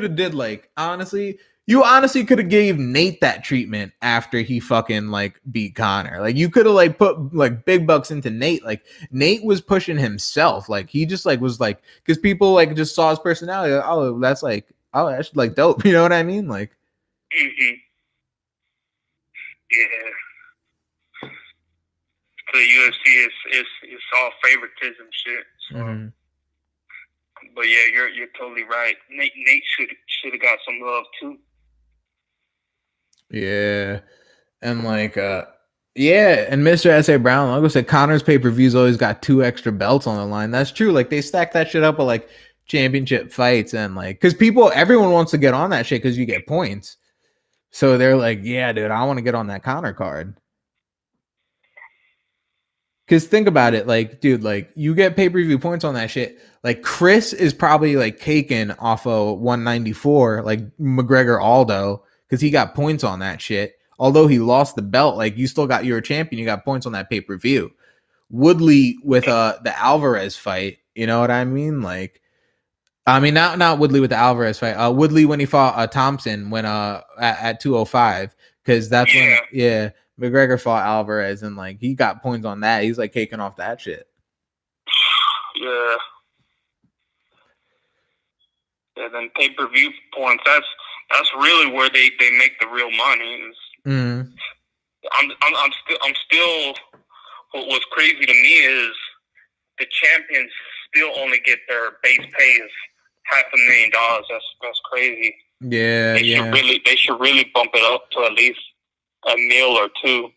Speaker 1: have did like, honestly, you honestly could have gave Nate that treatment after he fucking like beat Conor. Like, you could have like put like big bucks into Nate. Like, Nate was pushing himself. Like, he just like was like, because people like just saw his personality. Like, oh, that's like, oh, that's like dope. You know what I mean? Like,
Speaker 2: yeah. The UFC is all favoritism shit. So. But yeah, you're totally right. Nate should have got some love too.
Speaker 1: Yeah. And like yeah, and Mr. S.A. Brown, like I said, Conor's pay-per-views always got 2 extra belts on the line. That's true. Like, they stack that shit up with like championship fights, and like, because everyone wants to get on that shit because you get points. So they're like, yeah, dude, I want to get on that Conor card. Because think about it, like, dude, like, you get pay-per-view points on that shit. Like, Chris is probably like caking off of 194, like McGregor Aldo, because he got points on that shit. Although he lost the belt, like, you still got, you're a champion, you got points on that pay-per-view. Woodley with the Alvarez fight, you know what I mean? Like, I mean, not Woodley with the Alvarez fight. Woodley when he fought Thompson when at 205, because that's when McGregor fought Alvarez, and like he got points on that. He's like caking off that shit.
Speaker 2: Yeah. Yeah, then pay-per-view points. That's really where they make the real money. I'm still. What's crazy to me is the champions still only get their base pay of $500,000. That's crazy.
Speaker 1: Yeah,
Speaker 2: they should really bump it up to at least $1 million or $2 million.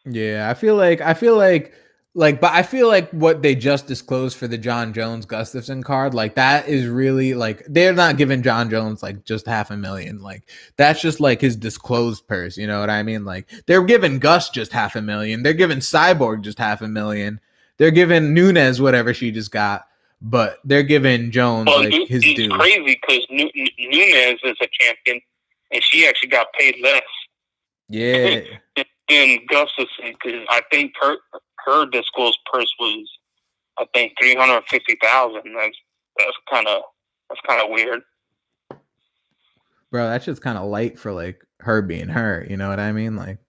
Speaker 1: Yeah, I feel like but I feel like what they just disclosed for the John Jones Gustafson card, like, that is really like, they're not giving John Jones like just $500,000. Like, that's just like his disclosed purse. You know what I mean? Like, they're giving Gus just $500,000. They're giving Cyborg just $500,000. They're giving Nunes whatever she just got, but they're giving Jones his due.
Speaker 2: It's crazy because Nunes is a champion, and she actually got paid less.
Speaker 1: Yeah.
Speaker 2: Than Gustafson, because I think her disclosed purse was, I think, $350,000. That's kind of weird.
Speaker 1: Bro, that's just kind of light for like her being her. You know what I mean? Like,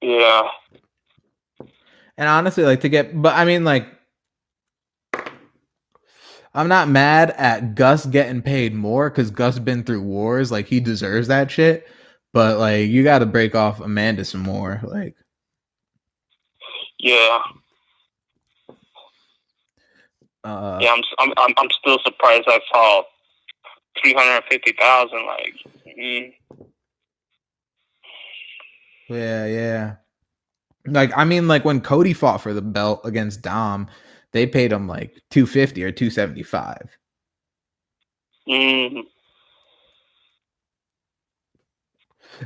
Speaker 2: yeah.
Speaker 1: And honestly, like, but I mean, like, I'm not mad at Gus getting paid more because Gus been through wars. Like, he deserves that shit. But like, you got to break off Amanda some more. Like,
Speaker 2: yeah. Yeah, I'm still surprised I saw 350,000. Like,
Speaker 1: yeah. Like, I mean, like when Cody fought for the belt against Dom, they paid him like 250 or 275.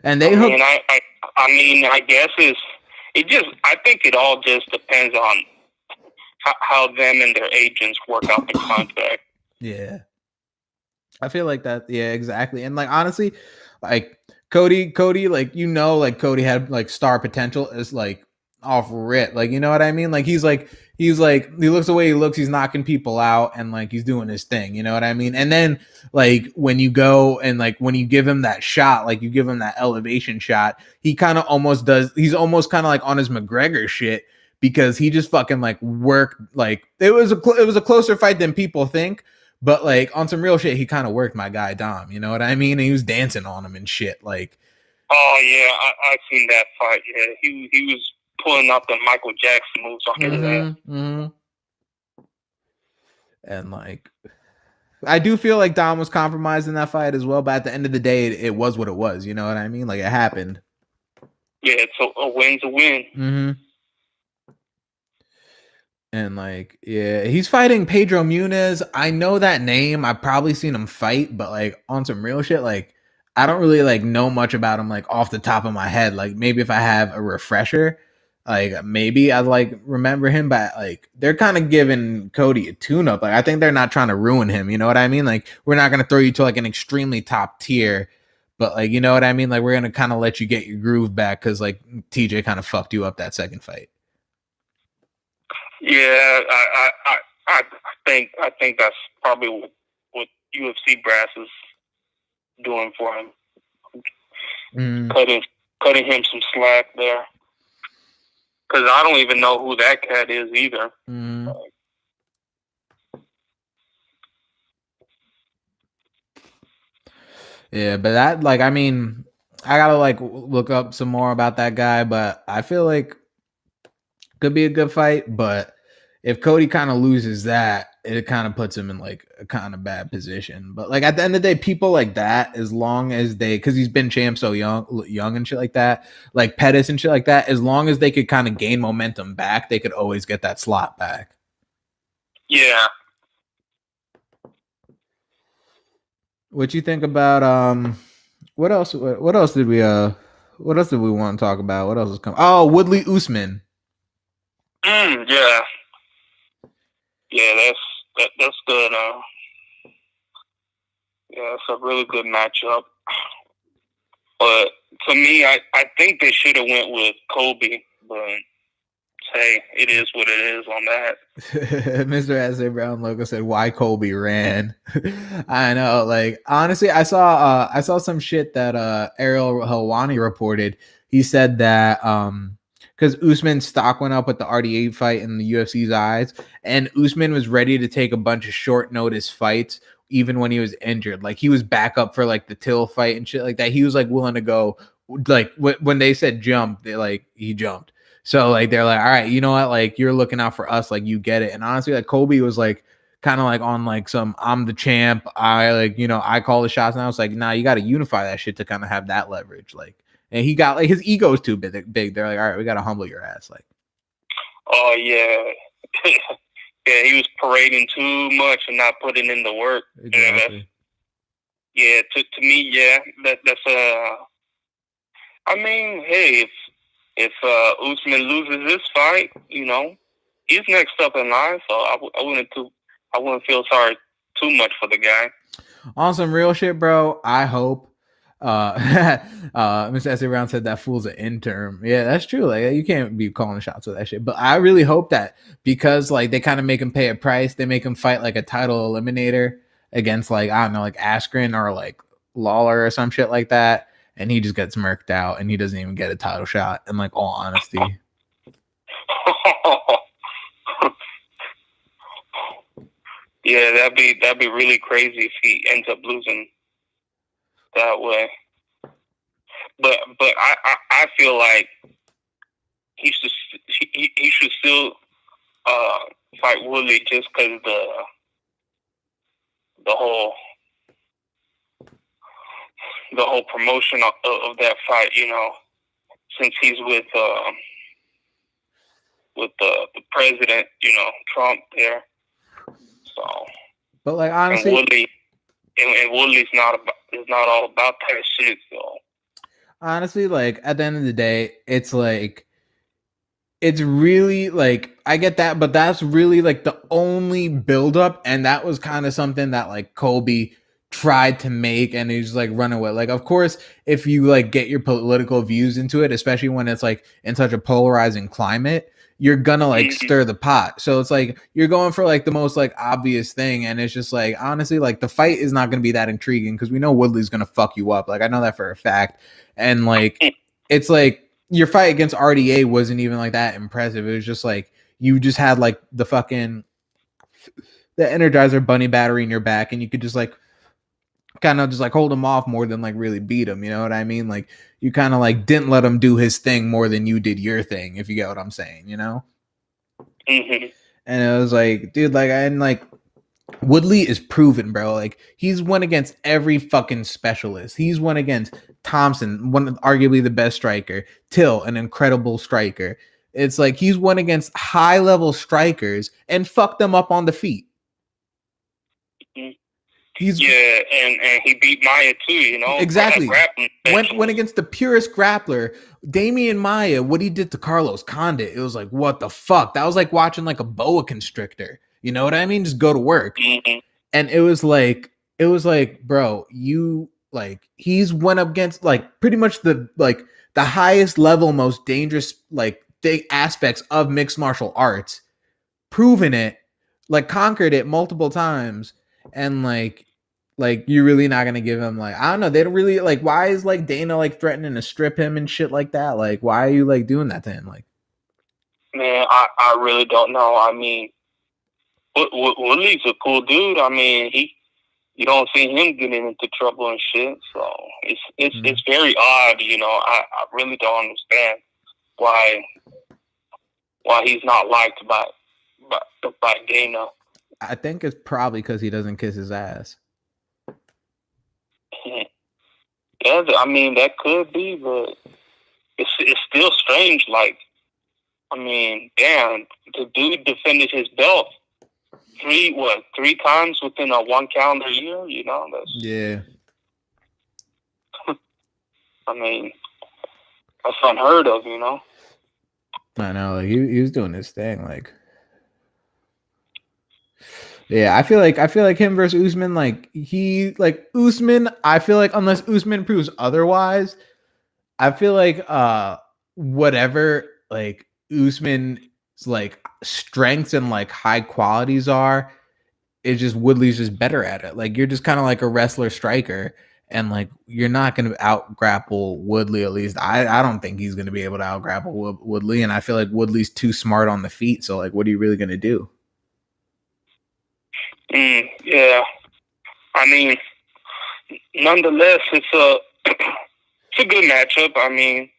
Speaker 1: And they hooked.
Speaker 2: I guess I think it all just depends on how them and their agents work out the contract.
Speaker 1: Yeah. I feel like that. Yeah, exactly. And like, honestly, like Cody, like, like Cody had like star potential is like off rip. Like, you know what I mean? Like, he looks the way he looks, he's knocking people out and like he's doing his thing. You know what I mean? And then like when you go and like when you give him that shot, like you give him that elevation shot, he kind of almost does. He's almost kind of like on his McGregor shit because he just fucking like worked. Like it was a closer fight than people think. But like on some real shit, he kind of worked my guy Dom. You know what I mean? And he was dancing on him and shit. Like,
Speaker 2: oh yeah, I seen that fight. Yeah, he was pulling up the Michael Jackson moves on his ass.
Speaker 1: And like, I do feel like Dom was compromised in that fight as well. But at the end of the day, it was what it was. You know what I mean? Like it happened.
Speaker 2: Yeah, it's a win's a win.
Speaker 1: And like, yeah, he's fighting Pedro Munez. I know that name. I've probably seen him fight, but like on some real shit, like I don't really like know much about him like off the top of my head. Like maybe if I have a refresher, like maybe I'd like remember him, but like they're kind of giving Cody a tune up. Like I think they're not trying to ruin him. You know what I mean? Like we're not gonna throw you to like an extremely top tier, but like you know what I mean? Like we're gonna kind of let you get your groove back because like TJ kind of fucked you up that second fight.
Speaker 2: Yeah, I think that's probably what UFC brass is doing for him, cutting him some slack there. Because I don't even know who that cat is either.
Speaker 1: Yeah, but that like I mean, I gotta like look up some more about that guy, but I feel like could be a good fight, but if Cody kind of loses that, it kind of puts him in like a kind of bad position. But like at the end of the day, people like that, as long as they, because he's been champ so young and shit like that, like Pettis and shit like that, as long as they could kind of gain momentum back, they could always get that slot back.
Speaker 2: Yeah.
Speaker 1: What you think about what else did we want to talk about? What else is coming? Oh, Woodley Usman.
Speaker 2: Yeah. Yeah, that's good. Yeah, it's a really good matchup. But to me, I think they should have went with Kobe, but hey, it is what it is on that.
Speaker 1: Mr. S.A. Brown Logo said, "Why Kobe ran?" I know. Like honestly, I saw some shit that Ariel Helwani reported. He said that because Usman's stock went up with the RDA fight in the UFC's eyes, and Usman was ready to take a bunch of short notice fights even when he was injured. Like he was back up for like the Till fight and shit like that. He was like willing to go. Like when they said jump, he jumped. So like they're like, all right, you know what? Like you're looking out for us, like you get it. And honestly, like Kobe was like kind of like on like some I'm the champ. I like, I call the shots. And I was like, nah, you got to unify that shit to kind of have that leverage. Like, and he got like his ego's too big. They're like, all right, we got to humble your ass. Like,
Speaker 2: oh yeah. Yeah, he was parading too much and not putting in the work.
Speaker 1: Exactly.
Speaker 2: Yeah, to me, yeah, that's I mean, hey, if Usman loses this fight, he's next up in line. So I wouldn't feel sorry too much for the guy.
Speaker 1: On some real shit, bro. I hope. Mr. S.A. Brown said that fool's an intern. Yeah, that's true. Like you can't be calling shots with that shit. But I really hope that because like they kind of make him pay a price, they make him fight like a title eliminator against like I don't know, like Askren or like Lawler or some shit like that, and he just gets murked out and he doesn't even get a title shot. In like all honesty.
Speaker 2: Yeah, that'd be really crazy if he ends up losing that way. But I feel like he should still fight Woodley just because the whole promotion of that fight. Since he's with the president, Trump there. So,
Speaker 1: but like honestly,
Speaker 2: and Woodley's not all about that shit. So
Speaker 1: honestly, like at the end of the day, it's like it's really like I get that, but that's really like the only buildup, and that was kind of something that like Colby tried to make, and he's like run away. Like, of course, if you like get your political views into it, especially when it's like in such a polarizing climate, you're gonna like stir the pot. So it's like you're going for like the most like obvious thing, and it's just like honestly, like the fight is not gonna be that intriguing because we know Woodley's gonna fuck you up. Like I know that for a fact, and like it's like your fight against RDA wasn't even like that impressive. It was just like you just had like the Energizer bunny battery in your back, and you could just like kind of just like hold him off more than like really beat him. You know what I mean? Like you kind of like didn't let him do his thing more than you did your thing, if you get what I'm saying,
Speaker 2: Mm-hmm.
Speaker 1: And it was like, dude, like and like Woodley is proven, bro. Like he's won against every fucking specialist. He's won against Thompson, arguably the best striker. Till, an incredible striker. It's like he's won against high level strikers and fucked them up on the feet.
Speaker 2: Mm-hmm. And he beat Maia too,
Speaker 1: Exactly. Went against the purest grappler, Damian Maia. What he did to Carlos Condit, it was like, what the fuck? That was like watching like a boa constrictor. You know what I mean? Just go to work.
Speaker 2: Mm-hmm.
Speaker 1: And it was like, bro, you like he's went up against like pretty much the highest level, most dangerous like big aspects of mixed martial arts, proven it, like conquered it multiple times, and like you're really not gonna give him like I don't know. They don't really like. Why is like Dana like threatening to strip him and shit like that? Like, why are you like doing that to him? Like,
Speaker 2: man, I really don't know. I mean, Woodley's a cool dude. I mean, you don't see him getting into trouble and shit. So it's very odd. I really don't understand why he's not liked by Dana.
Speaker 1: I think it's probably because he doesn't kiss his ass.
Speaker 2: Yeah, I mean that could be, but it's still strange. Like, I mean, damn, the dude defended his belt three times within a 1 calendar year.
Speaker 1: Yeah.
Speaker 2: I mean, that's unheard of.
Speaker 1: I know, like he was doing his thing, like. Yeah, I feel like him versus Usman, like Usman, I feel like unless Usman proves otherwise, I feel like whatever like Usman's like strengths and like high qualities are, it's just Woodley's just better at it. Like you're just kind of like a wrestler striker, and like you're not gonna out grapple Woodley. At least I don't think he's gonna be able to out grapple Woodley, and I feel like Woodley's too smart on the feet. So like, what are you really gonna do?
Speaker 2: Yeah, I mean, nonetheless, it's a good matchup. I mean,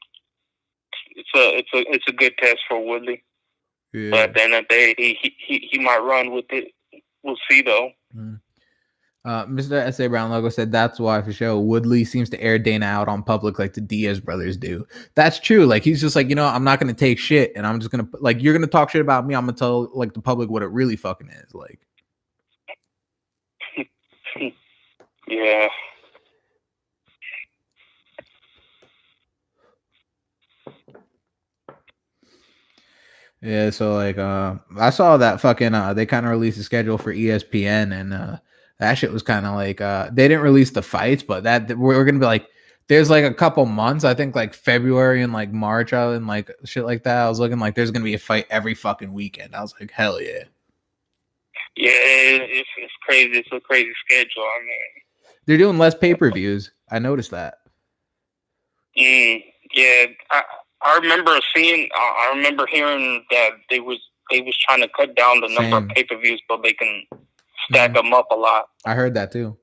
Speaker 2: it's a good test for Woodley. Yeah. But at the end of the day, he might run with it. We'll see though.
Speaker 1: Mr. S.A. Brown Logo said that's why for sure Woodley seems to air Dana out on public like the Diaz brothers do. That's true. Like he's just like, I'm not gonna take shit, and I'm just gonna like you're gonna talk shit about me. I'm gonna tell like the public what it really fucking is. Like.
Speaker 2: Yeah.
Speaker 1: Yeah, so like I saw that fucking they kind of released a schedule for ESPN, and that shit was kind of like they didn't release the fights, but that we're gonna be like there's like a couple months, I think like February and like March and like shit like that. I was looking like there's gonna be a fight every fucking weekend. I was like, hell yeah.
Speaker 2: Yeah, it's crazy. It's a crazy schedule. I mean,
Speaker 1: they're doing less pay-per-views. I noticed that.
Speaker 2: Yeah, I remember seeing. I remember hearing that they was trying to cut down the number of pay-per-views so they can stack them up a lot.
Speaker 1: I heard that too.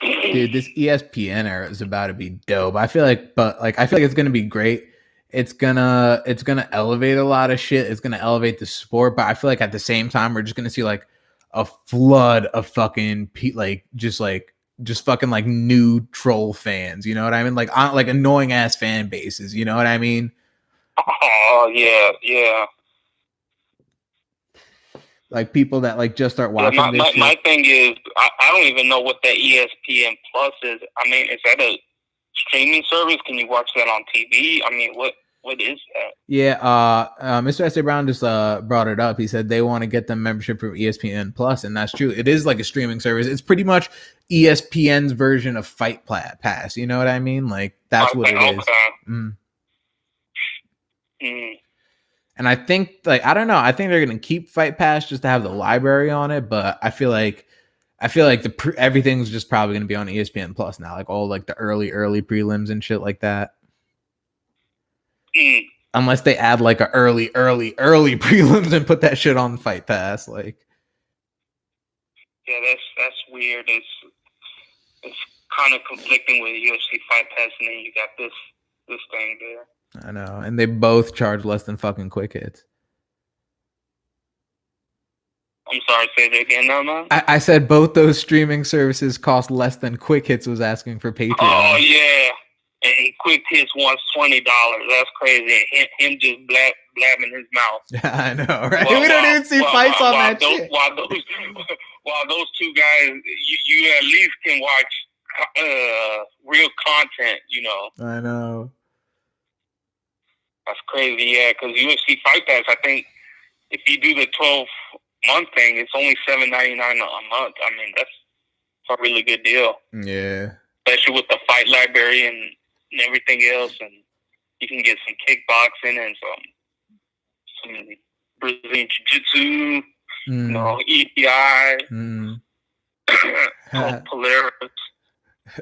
Speaker 1: Dude, this ESPN era is about to be dope. I feel like it's gonna be great. it's gonna elevate a lot of shit. It's gonna elevate the sport, but I feel like at the same time we're just gonna see like a flood of fucking just fucking like new troll fans. You know what I mean? Like annoying ass fan bases. You know what I mean?
Speaker 2: Oh yeah.
Speaker 1: Like people that like just start watching
Speaker 2: Yeah,
Speaker 1: this shit.
Speaker 2: my thing is, I don't even know what that ESPN Plus is. I mean, is that a streaming service? Can you watch that on TV? I mean, what is that?
Speaker 1: Yeah, Mr. S.A. Brown just brought it up. He said they want to get them membership for ESPN Plus, and that's true. It is like a streaming service. It's pretty much ESPN's version of Fight Pass. You know what I mean? Like that's what it is. Mm. And I think, like, I don't know. I think they're gonna keep Fight Pass just to have the library on it, but I feel like everything's just probably gonna be on ESPN Plus now, like all like the early prelims and shit like that. Unless they add like a early prelims and put that shit on Fight Pass, like.
Speaker 2: Yeah, that's weird. It's kind of conflicting with UFC Fight Pass, and then you got this thing there.
Speaker 1: I know, and they both charge less than fucking Quick Hits.
Speaker 2: I'm sorry, say that again now, man.
Speaker 1: I said both those streaming services cost less than Quick Hits was asking for Patreon.
Speaker 2: Oh yeah, and Quick Hits wants $20. That's crazy. Him just blabbing his mouth.
Speaker 1: I know, right? We don't even see fights on that shit.
Speaker 2: While those two guys, you at least can watch real content. You know.
Speaker 1: I know.
Speaker 2: That's crazy, yeah. Because UFC Fight Pass, I think if you do the 12-month thing, it's only $7.99 a month. I mean, that's a really good deal.
Speaker 1: Yeah.
Speaker 2: Especially with the fight library and everything else, and you can get some kickboxing and some Brazilian Jiu-Jitsu, you know, EPI, Polaris.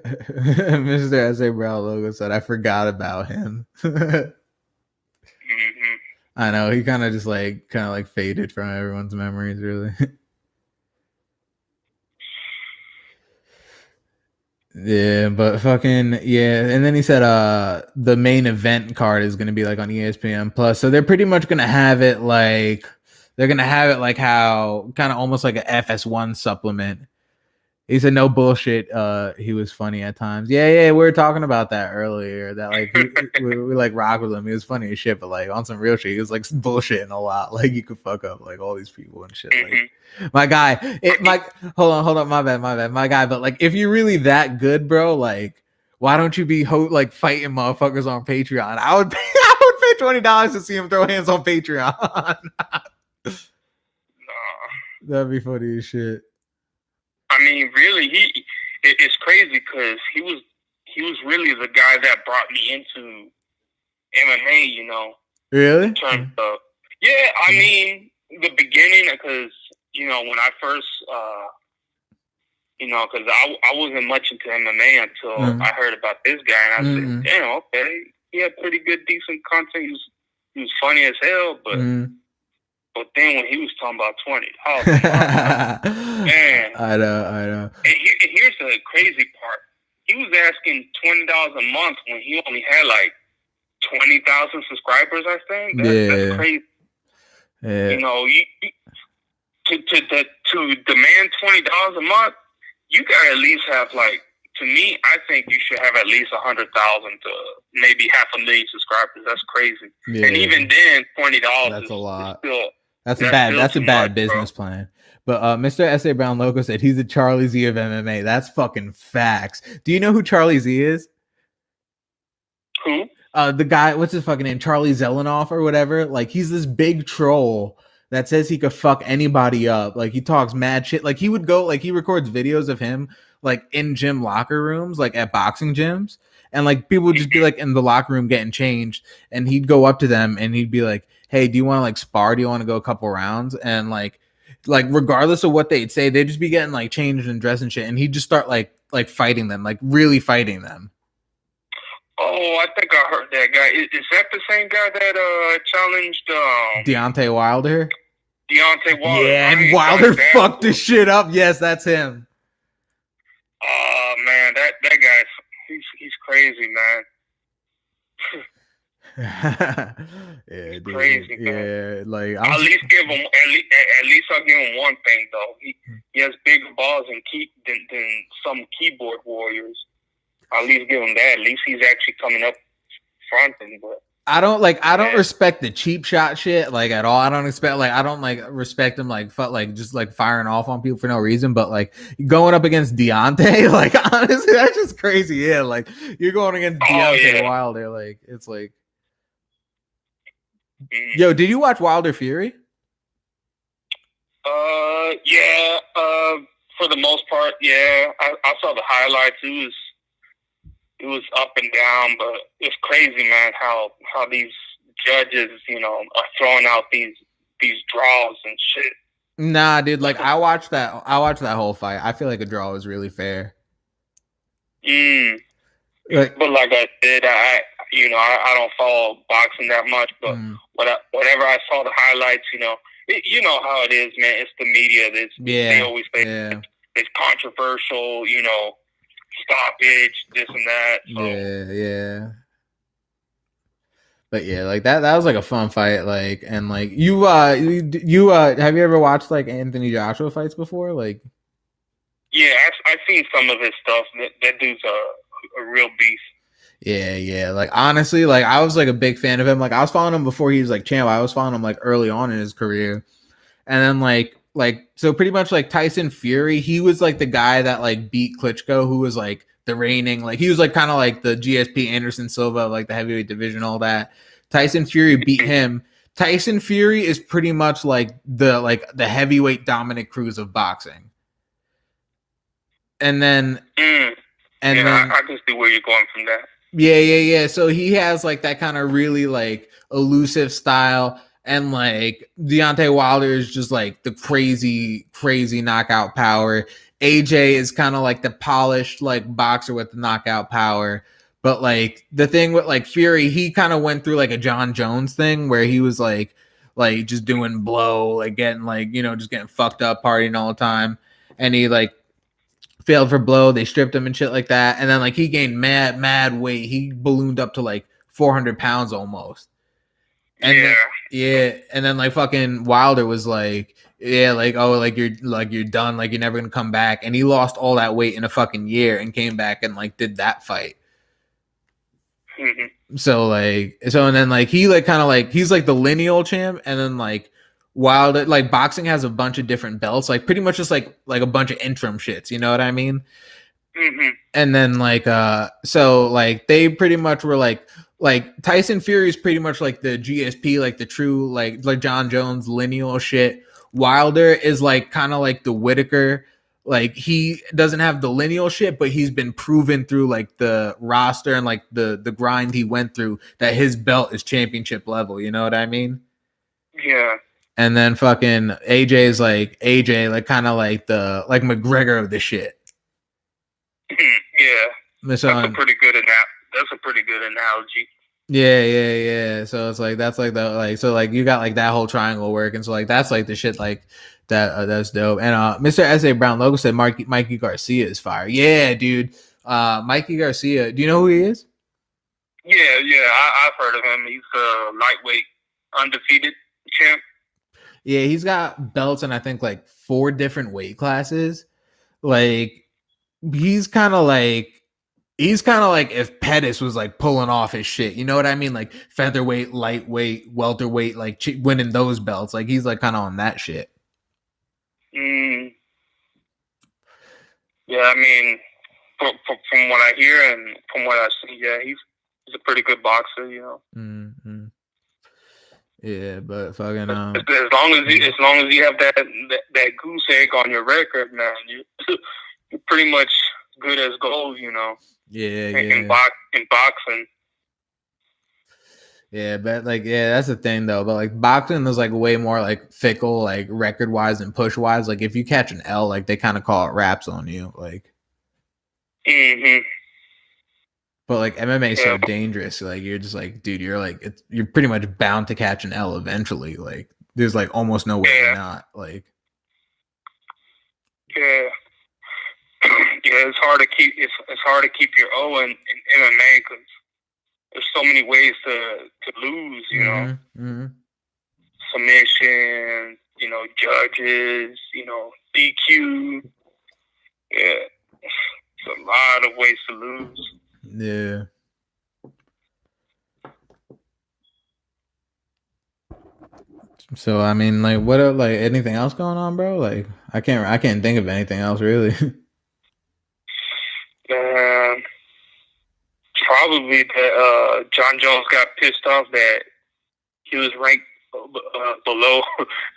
Speaker 1: Mr. S.A. Brown logo said, I forgot about him. I know, he kind of faded from everyone's memories, really. Yeah, but fucking yeah. And then he said the main event card is gonna be like on ESPN Plus. So they're pretty much gonna have it like how kind of almost like a FS1 supplement. He said no bullshit. He was funny at times. Yeah, we were talking about that earlier. That like we like rock with him. He was funny as shit, but like on some real shit, he was like bullshitting a lot. Like you could fuck up like all these people and shit. Like my guy, hold on, my bad, my guy. But like if you're really that good, bro, like why don't you be like fighting motherfuckers on Patreon? I would pay $20 to see him throw hands on Patreon. That'd be funny as shit.
Speaker 2: I mean, really, it's crazy because he was really the guy that brought me into MMA. You know,
Speaker 1: really?
Speaker 2: In terms of I mean, the beginning because you know when I first you know because I wasn't much into MMA until I heard about this guy and I said, damn, okay, he had pretty good, decent content. He was funny as hell, but. But then when he was talking about $20, man,
Speaker 1: I know.
Speaker 2: And here's the crazy part: he was asking $20 a month when he only had like 20,000 subscribers. I think that's crazy. Yeah. You know, to demand $20 a month, you gotta at least have like. To me, I think you should have at least 100,000 to maybe 500,000 subscribers. That's crazy. Yeah. And even then, $20
Speaker 1: that's a lot.
Speaker 2: Still,
Speaker 1: that's a bad business plan. But Mr. S.A. Brown Loco said he's the Charlie Z of MMA. That's fucking facts. Do you know who Charlie Z is?
Speaker 2: Who?
Speaker 1: The guy, what's his fucking name? Charlie Zelenoff or whatever. Like he's this big troll that says he could fuck anybody up. Like he talks mad shit. Like he would go, like he records videos of him like in gym locker rooms, like at boxing gyms. And like people would just be like in the locker room getting changed, and he'd go up to them and he'd be like, hey, do you want to like spar? Do you want to go a couple rounds? And like regardless of what they'd say, they'd just be getting like changed and dressed and shit. And he'd just start like fighting them, like really fighting them.
Speaker 2: Oh, I think I heard that guy. Is that the same guy that challenged
Speaker 1: Deontay Wilder?
Speaker 2: Deontay Wilder.
Speaker 1: Yeah, and Wilder fucked his shit up. Yes, that's him.
Speaker 2: Oh man, that guy, he's crazy, man.
Speaker 1: Yeah,
Speaker 2: It's
Speaker 1: dude.
Speaker 2: crazy, man.
Speaker 1: Yeah, like
Speaker 2: I'll at least give him at least I'll give him one thing though. He has bigger balls than some keyboard warriors. I'll at least give him that. At least he's actually coming up fronting. But
Speaker 1: I don't
Speaker 2: yeah,
Speaker 1: respect the cheap shot shit like at all. I don't expect like I don't like respect him like just like firing off on people for no reason. But like going up against Deontay, like honestly, that's just crazy. Yeah, like you're going against
Speaker 2: oh
Speaker 1: Deontay
Speaker 2: yeah.
Speaker 1: Wilder, like it's like,
Speaker 2: Mm.
Speaker 1: yo, did you watch Wilder Fury?
Speaker 2: Yeah. For the most part, yeah. I saw the highlights. It was up and down, but it's crazy, man. How these judges, are throwing out these draws and shit.
Speaker 1: Nah, dude. Like I watched that. I watched that whole fight. I feel like a draw was really fair.
Speaker 2: Mm.
Speaker 1: Like,
Speaker 2: But like I said, I don't follow boxing that much. But
Speaker 1: mm,
Speaker 2: whatever I saw the highlights, you know how it is, man. It's the media. They
Speaker 1: yeah,
Speaker 2: always say
Speaker 1: yeah,
Speaker 2: it's controversial, stoppage, this and that. So
Speaker 1: yeah, yeah. But yeah, like that was like a fun fight. Like and like you have you ever watched like Anthony Joshua fights before? Like
Speaker 2: yeah, I've seen some of his stuff. That dude's a real beast.
Speaker 1: yeah. Like honestly, like I was like a big fan of him. Like I was following him before he was like champ. I was following him like early on in his career. And then like so pretty much like Tyson Fury, he was like the guy that like beat Klitschko, who was like the reigning, like he was like kind of like the GSP Anderson Silva, like the heavyweight division, all that. Tyson Fury beat him. Tyson Fury is pretty much like the heavyweight Dominic Cruz of boxing. And then
Speaker 2: Mm.
Speaker 1: and
Speaker 2: Yeah,
Speaker 1: then
Speaker 2: I can see where you're going from that.
Speaker 1: yeah. So he has like that kind of really like elusive style. And like Deontay Wilder is just like the crazy knockout power. AJ is kind of like the polished like boxer with the knockout power. But like the thing with like Fury, he kind of went through like a John Jones thing where he was like just doing blow, like getting like, just getting fucked up, partying all the time. And he like failed for blow. They stripped him and shit like that. And then like he gained mad weight. He ballooned up to like 400 pounds almost. And
Speaker 2: Yeah.
Speaker 1: then yeah, and then like fucking Wilder was like, yeah, like oh, like you're done, like you're never gonna come back. And he lost all that weight in a fucking year and came back and like did that fight.
Speaker 2: Mm-hmm.
Speaker 1: So and then like he like kind of like he's like the lineal champ, and then like Wilder, like boxing has a bunch of different belts, like pretty much just like a bunch of interim shits. You know what I mean?
Speaker 2: Mm-hmm.
Speaker 1: And then like so like they pretty much were like Tyson Fury is pretty much like the GSP, like the true like John Jones lineal shit. Wilder is like kind of like the Whitaker, like he doesn't have the lineal shit, but he's been proven through like the roster and like the grind he went through that his belt is championship level. You know what I mean?
Speaker 2: Yeah.
Speaker 1: And then fucking AJ is like AJ, like kind of like the like McGregor of the shit.
Speaker 2: Yeah.
Speaker 1: So,
Speaker 2: That's a pretty good analogy.
Speaker 1: yeah. So it's like that's like the like so like you got like that whole triangle working. So like that's like the shit like that that's dope. And Mr. S.A. Brown Logo said Mikey Garcia is fire. Yeah, dude. Mikey Garcia. Do you know who he is?
Speaker 2: Yeah, I've heard of him. He's a lightweight undefeated champ.
Speaker 1: Yeah, he's got belts in I think like 4 different weight classes. Like he's kind of like if Pettis was like pulling off his shit, you know what I mean? Like featherweight, lightweight, welterweight, like winning those belts. Like he's like kind of on that shit.
Speaker 2: Mm. Yeah, I mean, from what I hear and from what I see, yeah, he's a pretty good boxer,
Speaker 1: Mm-hmm. Yeah, but fucking
Speaker 2: as long as you have that goose egg on your record, man, you're pretty much good as gold,
Speaker 1: Yeah.
Speaker 2: In boxing.
Speaker 1: Yeah, but like that's the thing though. But like boxing is like way more like fickle, like record wise and push wise. Like if you catch an L, like they kind of call it raps on you. Like
Speaker 2: Mm-hmm.
Speaker 1: but like MMA is so dangerous. Like you're just like, dude, you're pretty much bound to catch an L eventually. Like there's like almost no way you're not. Like
Speaker 2: yeah. Yeah, it's hard to keep your O in MMA because there's so many ways to lose. You know, submission. You know, judges. You know, DQ. Yeah, it's a lot of ways to lose.
Speaker 1: Yeah. So I mean, like, what like anything else going on, bro? Like, I can't think of anything else really.
Speaker 2: Probably that John Jones got pissed off that he was ranked below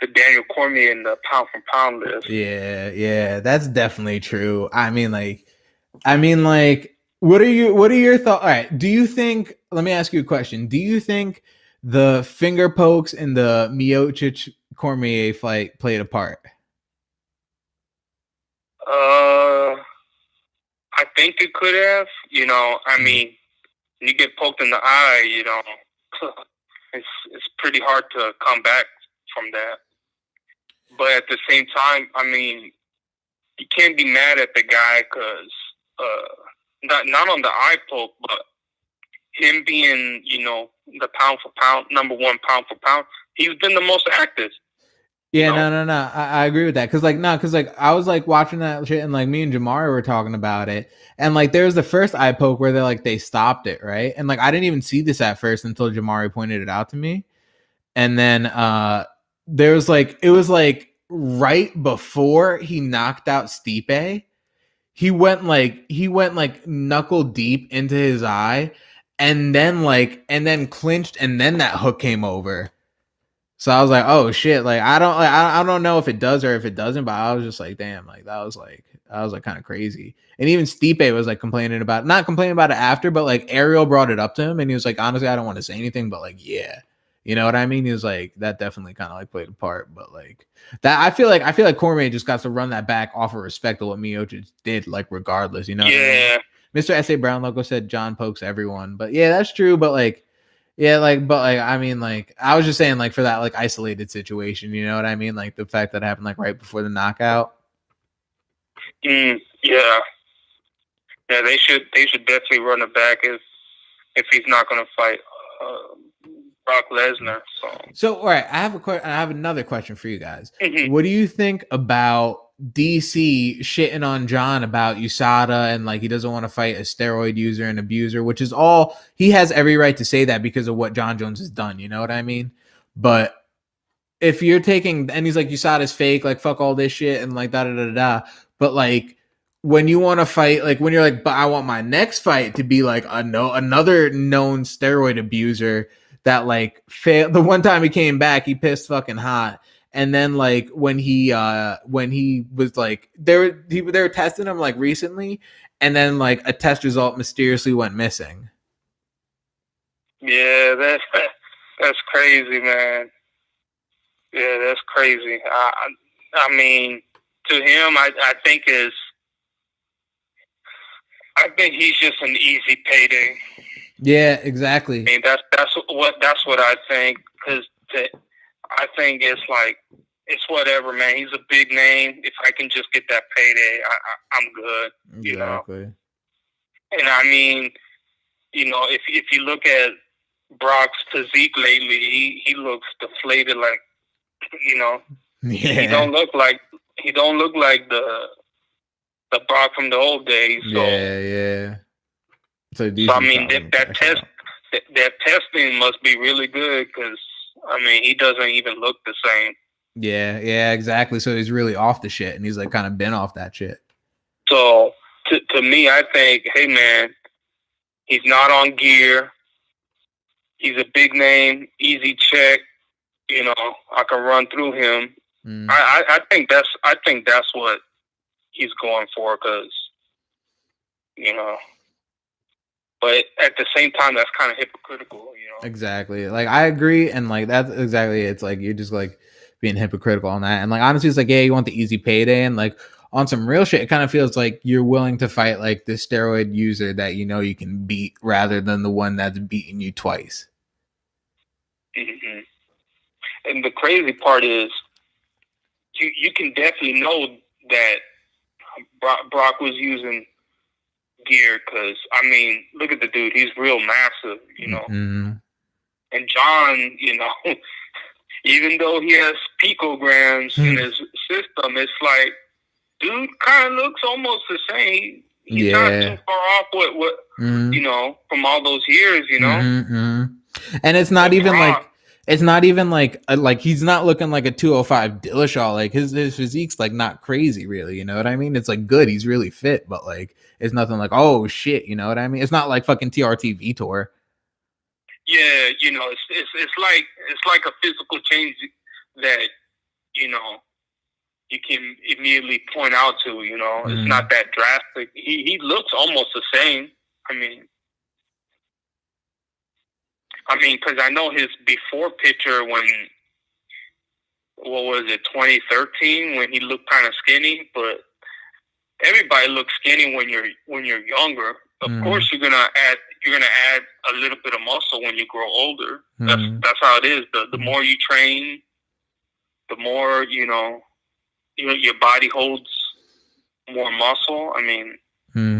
Speaker 2: the Daniel Cormier in the pound for pound list.
Speaker 1: Yeah, that's definitely true. I mean, like, what are your thoughts? All right, do you think? Let me ask you a question. Do you think the finger pokes in the Miocic Cormier fight played a part?
Speaker 2: I think it could have. You know, I mean, when you get poked in the eye, you know, it's pretty hard to come back from that. But at the same time, I mean, you can't be mad at the guy because not on the eye poke, but him being, you know, the pound for pound, number one pound for pound, he's been the most active.
Speaker 1: Yeah, no. I agree with that. Cause like I was like watching that shit and like me and Jamari were talking about it. And like there's the first eye poke where they stopped it, right? And like I didn't even see this at first until Jamari pointed it out to me. And then there was like it was like right before he knocked out Stipe, he went like knuckle deep into his eye and then clinched and then that hook came over. So I was like, oh shit, like I don't know if it does or if it doesn't, but I was just like, damn, like that was like kind of crazy. And even Stipe was like not complaining about it after, but like Ariel brought it up to him and he was like, honestly, I don't want to say anything, but like, yeah. You know what I mean? He was like, that definitely kind of like played a part, but like that I feel like Cormier just got to run that back off of respect of what Miocic did, like regardless, you know?
Speaker 2: Yeah.
Speaker 1: I mean? Mr. S.A. Brown logo said John pokes everyone, but yeah, that's true. But like, yeah, like, but like, I mean, like, I was just saying, like, for that like isolated situation, you know what I mean? Like the fact that it happened like right before the knockout.
Speaker 2: Yeah, they should definitely run it back if he's not going to fight Brock Lesnar.
Speaker 1: So all right, I have another question for you guys. What do you think about DC shitting on John about USADA and like he doesn't want to fight a steroid user and abuser, which is all he has every right to say that because of what John Jones has done, you know what I mean? But if you're taking and he's like USADA's fake, like fuck all this shit and like da. But like when you want to fight, like when you're like, but I want my next fight to be like another known steroid abuser that like failed. The one time he came back, he pissed fucking hot. And then like when he was like they were testing him like recently, and then like a test result mysteriously went missing.
Speaker 2: Yeah, that's crazy, man. Yeah, that's crazy. I mean, to him, I think he's just an easy payday.
Speaker 1: Yeah, exactly.
Speaker 2: I mean, that's what I think. Because I think it's like it's whatever, man. He's a big name. If I can just get that payday, I'm good.
Speaker 1: Exactly.
Speaker 2: You know? And I mean, you know, if you look at Brock's physique lately, he looks deflated. Like, you know, he don't look like the Brock from the old days. So,
Speaker 1: yeah. So
Speaker 2: I mean, that testing must be really good because I mean, he doesn't even look the same.
Speaker 1: Yeah, exactly. So he's really off the shit, and he's like kind of been off that shit.
Speaker 2: So to me, I think, hey man, he's not on gear. He's a big name, easy check. You know, I can run through him. I think that's what he's going for because, you know. But at the same time, that's kind of hypocritical, you know.
Speaker 1: Exactly. Like I agree, and like that's exactly. It's like you're just like being hypocritical on that, and like honestly, it's like yeah, you want the easy payday, and like on some real shit, it kind of feels like you're willing to fight like the steroid user that you know you can beat rather than the one that's beaten you twice.
Speaker 2: Mm-hmm. And the crazy part is, you can definitely know that Brock was using gear because I mean, look at the dude; he's real massive, you know.
Speaker 1: Mm-hmm.
Speaker 2: And John, you know, even though he has picograms in his system, it's like dude kind of looks almost the same. He's not too far off what you know, from all those years, you know.
Speaker 1: And it's not even like he's not looking like a 205 Dillashaw. Like his physique's like not crazy, really. You know what I mean? It's like good. He's really fit, but like it's nothing like oh shit. You know what I mean? It's not like fucking TRT Vitor.
Speaker 2: Yeah, you know, it's like a physical change that you know you can immediately point out to. You know, it's not that drastic. He looks almost the same. I mean, because I know his before picture when, what was it, 2013, when he looked kind of skinny. But everybody looks skinny when you're younger. Of course, you're gonna add a little bit of muscle when you grow older. That's how it is. The more you train, the more you know your body holds more muscle. I mean,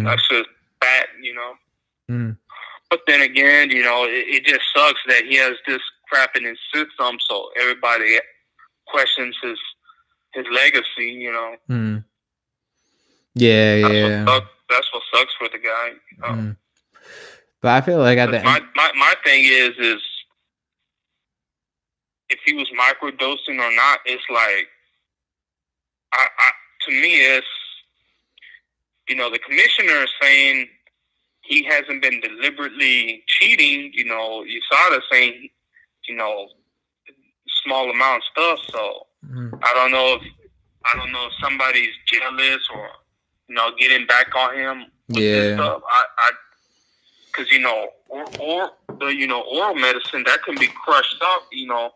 Speaker 2: that's just fat, you know. But then again, you know, it just sucks that he has this crap in his system, so everybody questions his legacy, you know.
Speaker 1: Yeah.
Speaker 2: That's what sucks for the guy. You know?
Speaker 1: But I feel like at the end,
Speaker 2: my thing is if he was microdosing or not, it's like to me it's, you know, the commissioner is saying he hasn't been deliberately cheating. You know, USADA saying, you know, small amount of stuff. So I don't know if somebody's jealous or, you know, getting back on him with this stuff. Because you know, or the, you know, oral medicine that can be crushed up, you know,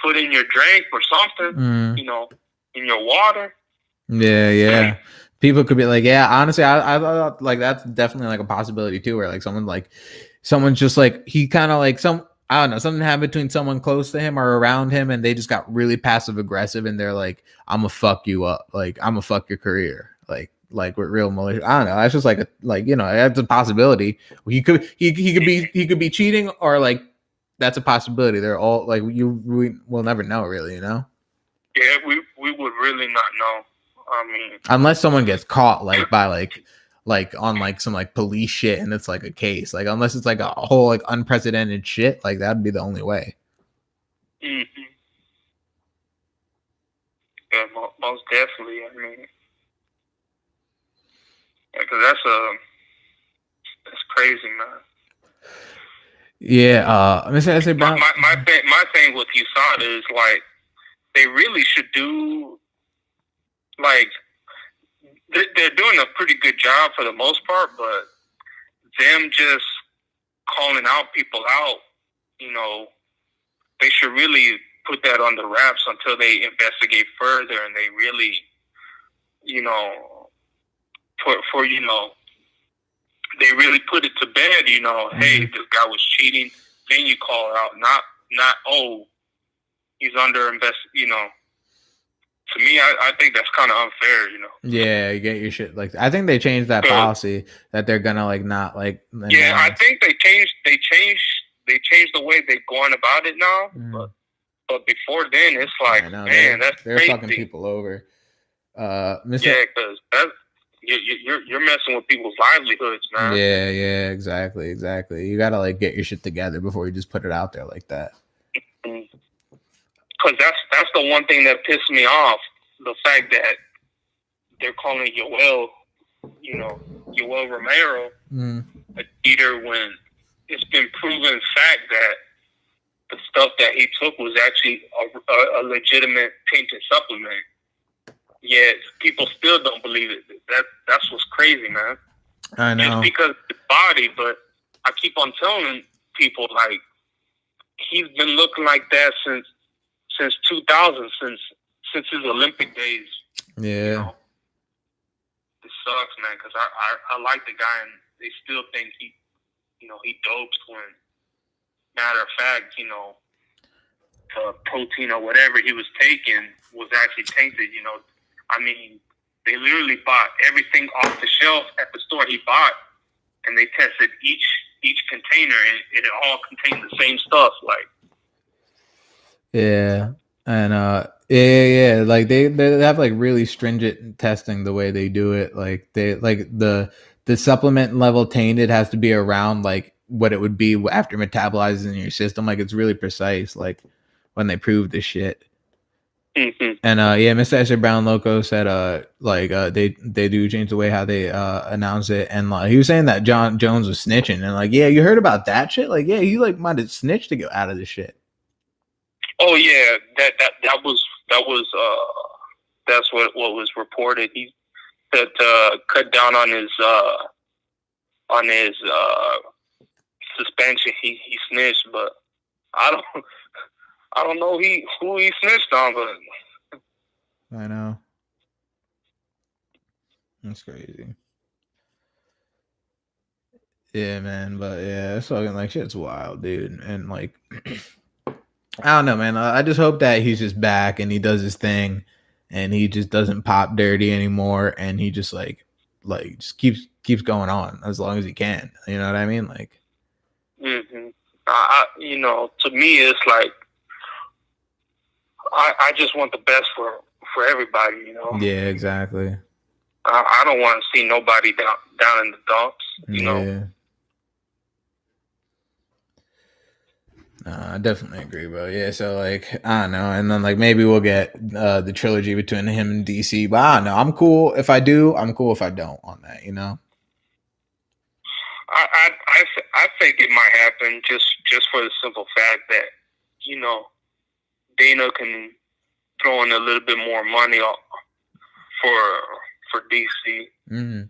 Speaker 2: put in your drink or something, you know, in your water.
Speaker 1: Yeah. People could be like, yeah, honestly, I thought like that's definitely like a possibility too, where like someone's just like he kind of like I don't know, something happened between someone close to him or around him, and they just got really passive aggressive, and they're like, I'm gonna fuck you up, like I'm gonna fuck your career, like with real malicious. I don't know. That's just like you know, that's a possibility. He could be cheating, or like that's a possibility. They're all like we'll never know, really, you know.
Speaker 2: Yeah, we would really not know. I mean,
Speaker 1: unless someone gets caught like by like on like some like police shit and it's like a case, like unless it's like a whole like unprecedented shit, like that'd be the only way.
Speaker 2: Yeah, most definitely. I mean, because that's crazy, man.
Speaker 1: Yeah, I say
Speaker 2: my thing with USADA is like they really should do like they're doing a pretty good job for the most part, but them just calling out people out, you know, they should really put that on the wraps until they investigate further and they really, you know, for you know, they really put it to bed, you know, hey, this guy was cheating, then you call it out, not oh, he's under you know. To me, I think that's kind of unfair, you know.
Speaker 1: Yeah, you get your shit. Like, I think they changed that policy that they're gonna like not like.
Speaker 2: Yeah, I think they changed the way they're going about it now. But before then, it's like, man, they're crazy.
Speaker 1: Fucking people over.
Speaker 2: Yeah, because you're messing with people's livelihoods, man.
Speaker 1: Yeah, exactly. You gotta like get your shit together before you just put it out there like that.
Speaker 2: Because that's the one thing that pissed me off. The fact that they're calling Yoel Romero a cheater when it's been proven fact that the stuff that he took was actually a legitimate tainted supplement. Yet people still don't believe it. That's what's crazy, man.
Speaker 1: I know.
Speaker 2: Just because of his body, but I keep on telling people like he's been looking like that since 2000, since his Olympic days.
Speaker 1: Yeah.
Speaker 2: You know? It sucks, man, because I like the guy, and they still think he dopes when, matter of fact, you know, the protein or whatever he was taking was actually tainted. You know, I mean, they literally bought everything off the shelf at the store he bought and they tested each container, and it all contained the same stuff. Like,
Speaker 1: Yeah. And yeah. Like they have like really stringent testing the way they do it. Like they like the supplement level tainted has to be around like what it would be after metabolizing in your system. Like it's really precise. Like when they prove this shit.
Speaker 2: mm-hmm.
Speaker 1: And yeah, Mr. Esther Brown Loco said they do change the way how they announce it, and he was saying that John Jones was snitching, and like, yeah, you heard about that shit? Like, yeah, he like might have snitched to get out of this shit.
Speaker 2: Oh yeah, that was that's what was reported. He said cut down on his suspension. He snitched, but I don't know who he snitched on, but
Speaker 1: I know. That's crazy. Yeah, man. But yeah, it's fucking like shit's wild, dude. And like, I don't know, man. I just hope that he's just back and he does his thing and he just doesn't pop dirty anymore and he just like just keeps going on as long as he can. You know what I mean? Like,
Speaker 2: mm-hmm. To me, it's like I just want the best for everybody. You know?
Speaker 1: Yeah, exactly.
Speaker 2: I don't want to see nobody down in the dumps. You know.
Speaker 1: I definitely agree, bro. Yeah, so like I don't know, and then like maybe we'll get the trilogy between him and DC. But I don't know. I'm cool if I do. I'm cool if I don't on that. You know.
Speaker 2: I think it might happen just for the simple fact that Dana can throw in a little bit more money for DC.
Speaker 1: Mm-hmm.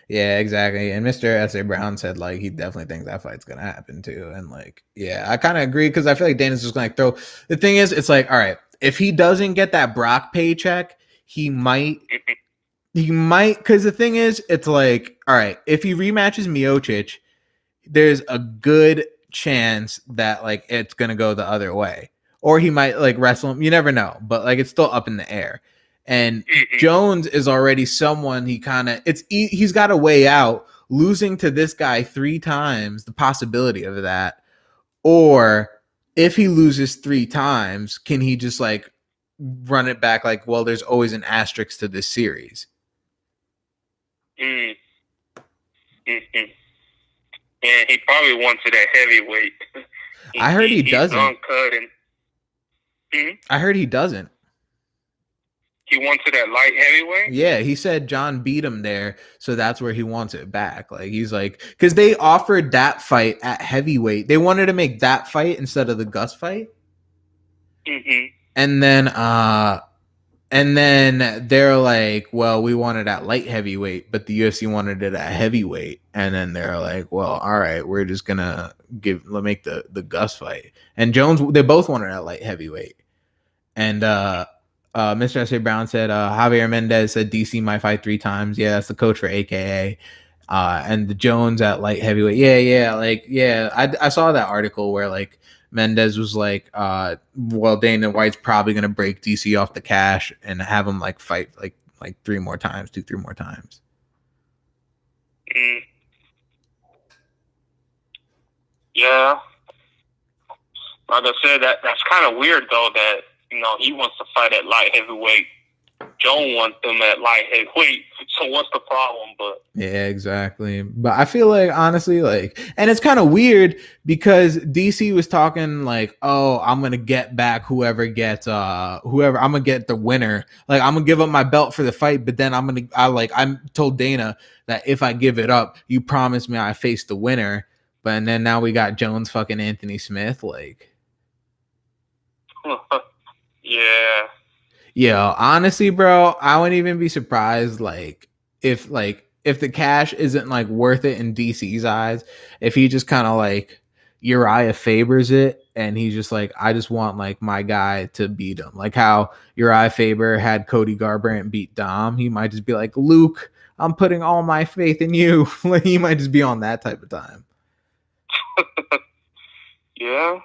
Speaker 1: Yeah, exactly. And Mr. S.A. Brown said like he definitely thinks that fight's gonna happen too. And like, yeah, I kind of agree because I feel like Dana's just gonna throw. The thing is, it's like, all right, if he doesn't get that Brock paycheck, he might. Because the thing is, it's like, all right, if he rematches Miocic, there's a good chance that like it's gonna go the other way, or he might like wrestle him. You never know, but like it's still up in the air. And Jones is already someone he's got a way out. Losing to this guy 3 times, the possibility of that, or if he loses 3 times, can he just like run it back? Like, well, there's always an asterisk to this series.
Speaker 2: Mm-hmm. And he probably wants it at heavyweight.
Speaker 1: I heard he doesn't.
Speaker 2: I
Speaker 1: heard he doesn't.
Speaker 2: He wants it at light heavyweight?
Speaker 1: Yeah, he said John beat him there, so that's where he wants it back. Like, he's like, because they offered that fight at heavyweight. They wanted to make that fight instead of the Gus fight.
Speaker 2: Mm-hmm.
Speaker 1: And then they're like, well, we want it at light heavyweight, but the UFC wanted it at heavyweight. And then they're like, well, all right, we're just gonna make the Gus fight. And Jones, they both wanted it at light heavyweight. And Mr. S.A. Brown said Javier Mendez said DC might fight 3 times. Yeah, that's the coach for AKA. And the Jones at light heavyweight. Yeah. I saw that article where like Mendez was like, well, Dana White's probably gonna break DC off the cash and have him like fight like 3 more times, 2-3 more times.
Speaker 2: Yeah. Like I said, that's kind of weird though that he wants to fight at light heavyweight. Joe wants them at light heavyweight. So what's the problem? But
Speaker 1: yeah, exactly. But I feel like honestly, like, and it's kind of weird because DC was talking like, oh, I'm gonna get back whoever I'm gonna get the winner. Like, I'm gonna give up my belt for the fight, but then I'm told Dana that if I give it up, you promise me I face the winner. But and then now we got Jones fucking Anthony Smith, like.
Speaker 2: Yeah.
Speaker 1: Yeah, honestly, bro, I wouldn't even be surprised if the cash isn't like worth it in DC's eyes, if he just kind of like Uriah Faber's it and he's just like, I just want like my guy to beat him. Like how Uriah Faber had Cody Garbrandt beat Dom. He might just be like, Luke, I'm putting all my faith in you. Like he might just be on that type of time.
Speaker 2: Yeah.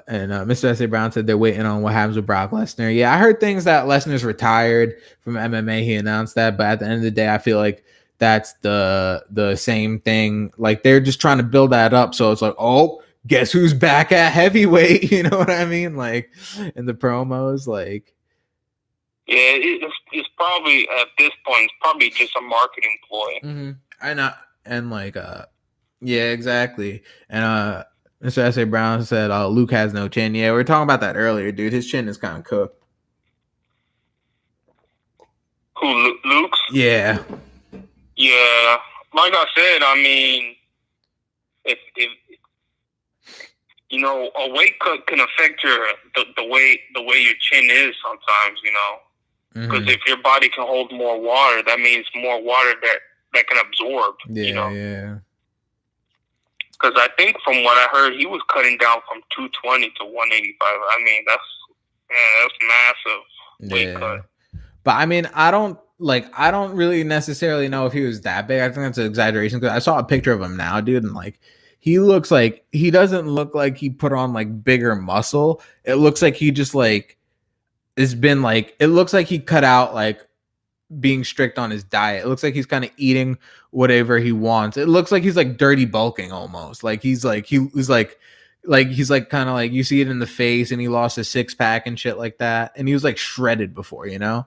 Speaker 1: And Mr. S.A. Brown said they're waiting on what happens with Brock Lesnar. Yeah, I heard things that Lesnar's retired from MMA. He announced that, but at the end of the day, I feel like that's the same thing. Like they're just trying to build that up. So it's like, oh, guess who's back at heavyweight? You know what I mean? Like in the promos, like
Speaker 2: Yeah, it's probably at this point it's probably just a marketing ploy.
Speaker 1: mm-hmm. I know, and like yeah, exactly. And Mr. S.A. Brown said Luke has no chin. Yeah, we were talking about that earlier, dude. His chin is kind of cooked.
Speaker 2: Who, Luke's?
Speaker 1: Yeah.
Speaker 2: Yeah, like I said, I mean, if you know, a weight cut can affect the way your chin is sometimes, you know. Because if your body can hold more water, that means more water that can absorb.
Speaker 1: Yeah,
Speaker 2: you know?
Speaker 1: Yeah.
Speaker 2: Because I think from what I heard, he was cutting down from 220 to 185. I mean, that's massive weight cut.
Speaker 1: But I mean, I don't really necessarily know if he was that big. I think that's an exaggeration because I saw a picture of him now, dude, and like he doesn't look like he put on like bigger muscle. It looks like he just like it looks like he cut out like being strict on his diet. It looks like he's kind of eating whatever he wants. It looks like he's like dirty bulking almost. Like he's like he's like kind of like you see it in the face, and he lost his 6-pack and shit like that. And he was like shredded before, you know?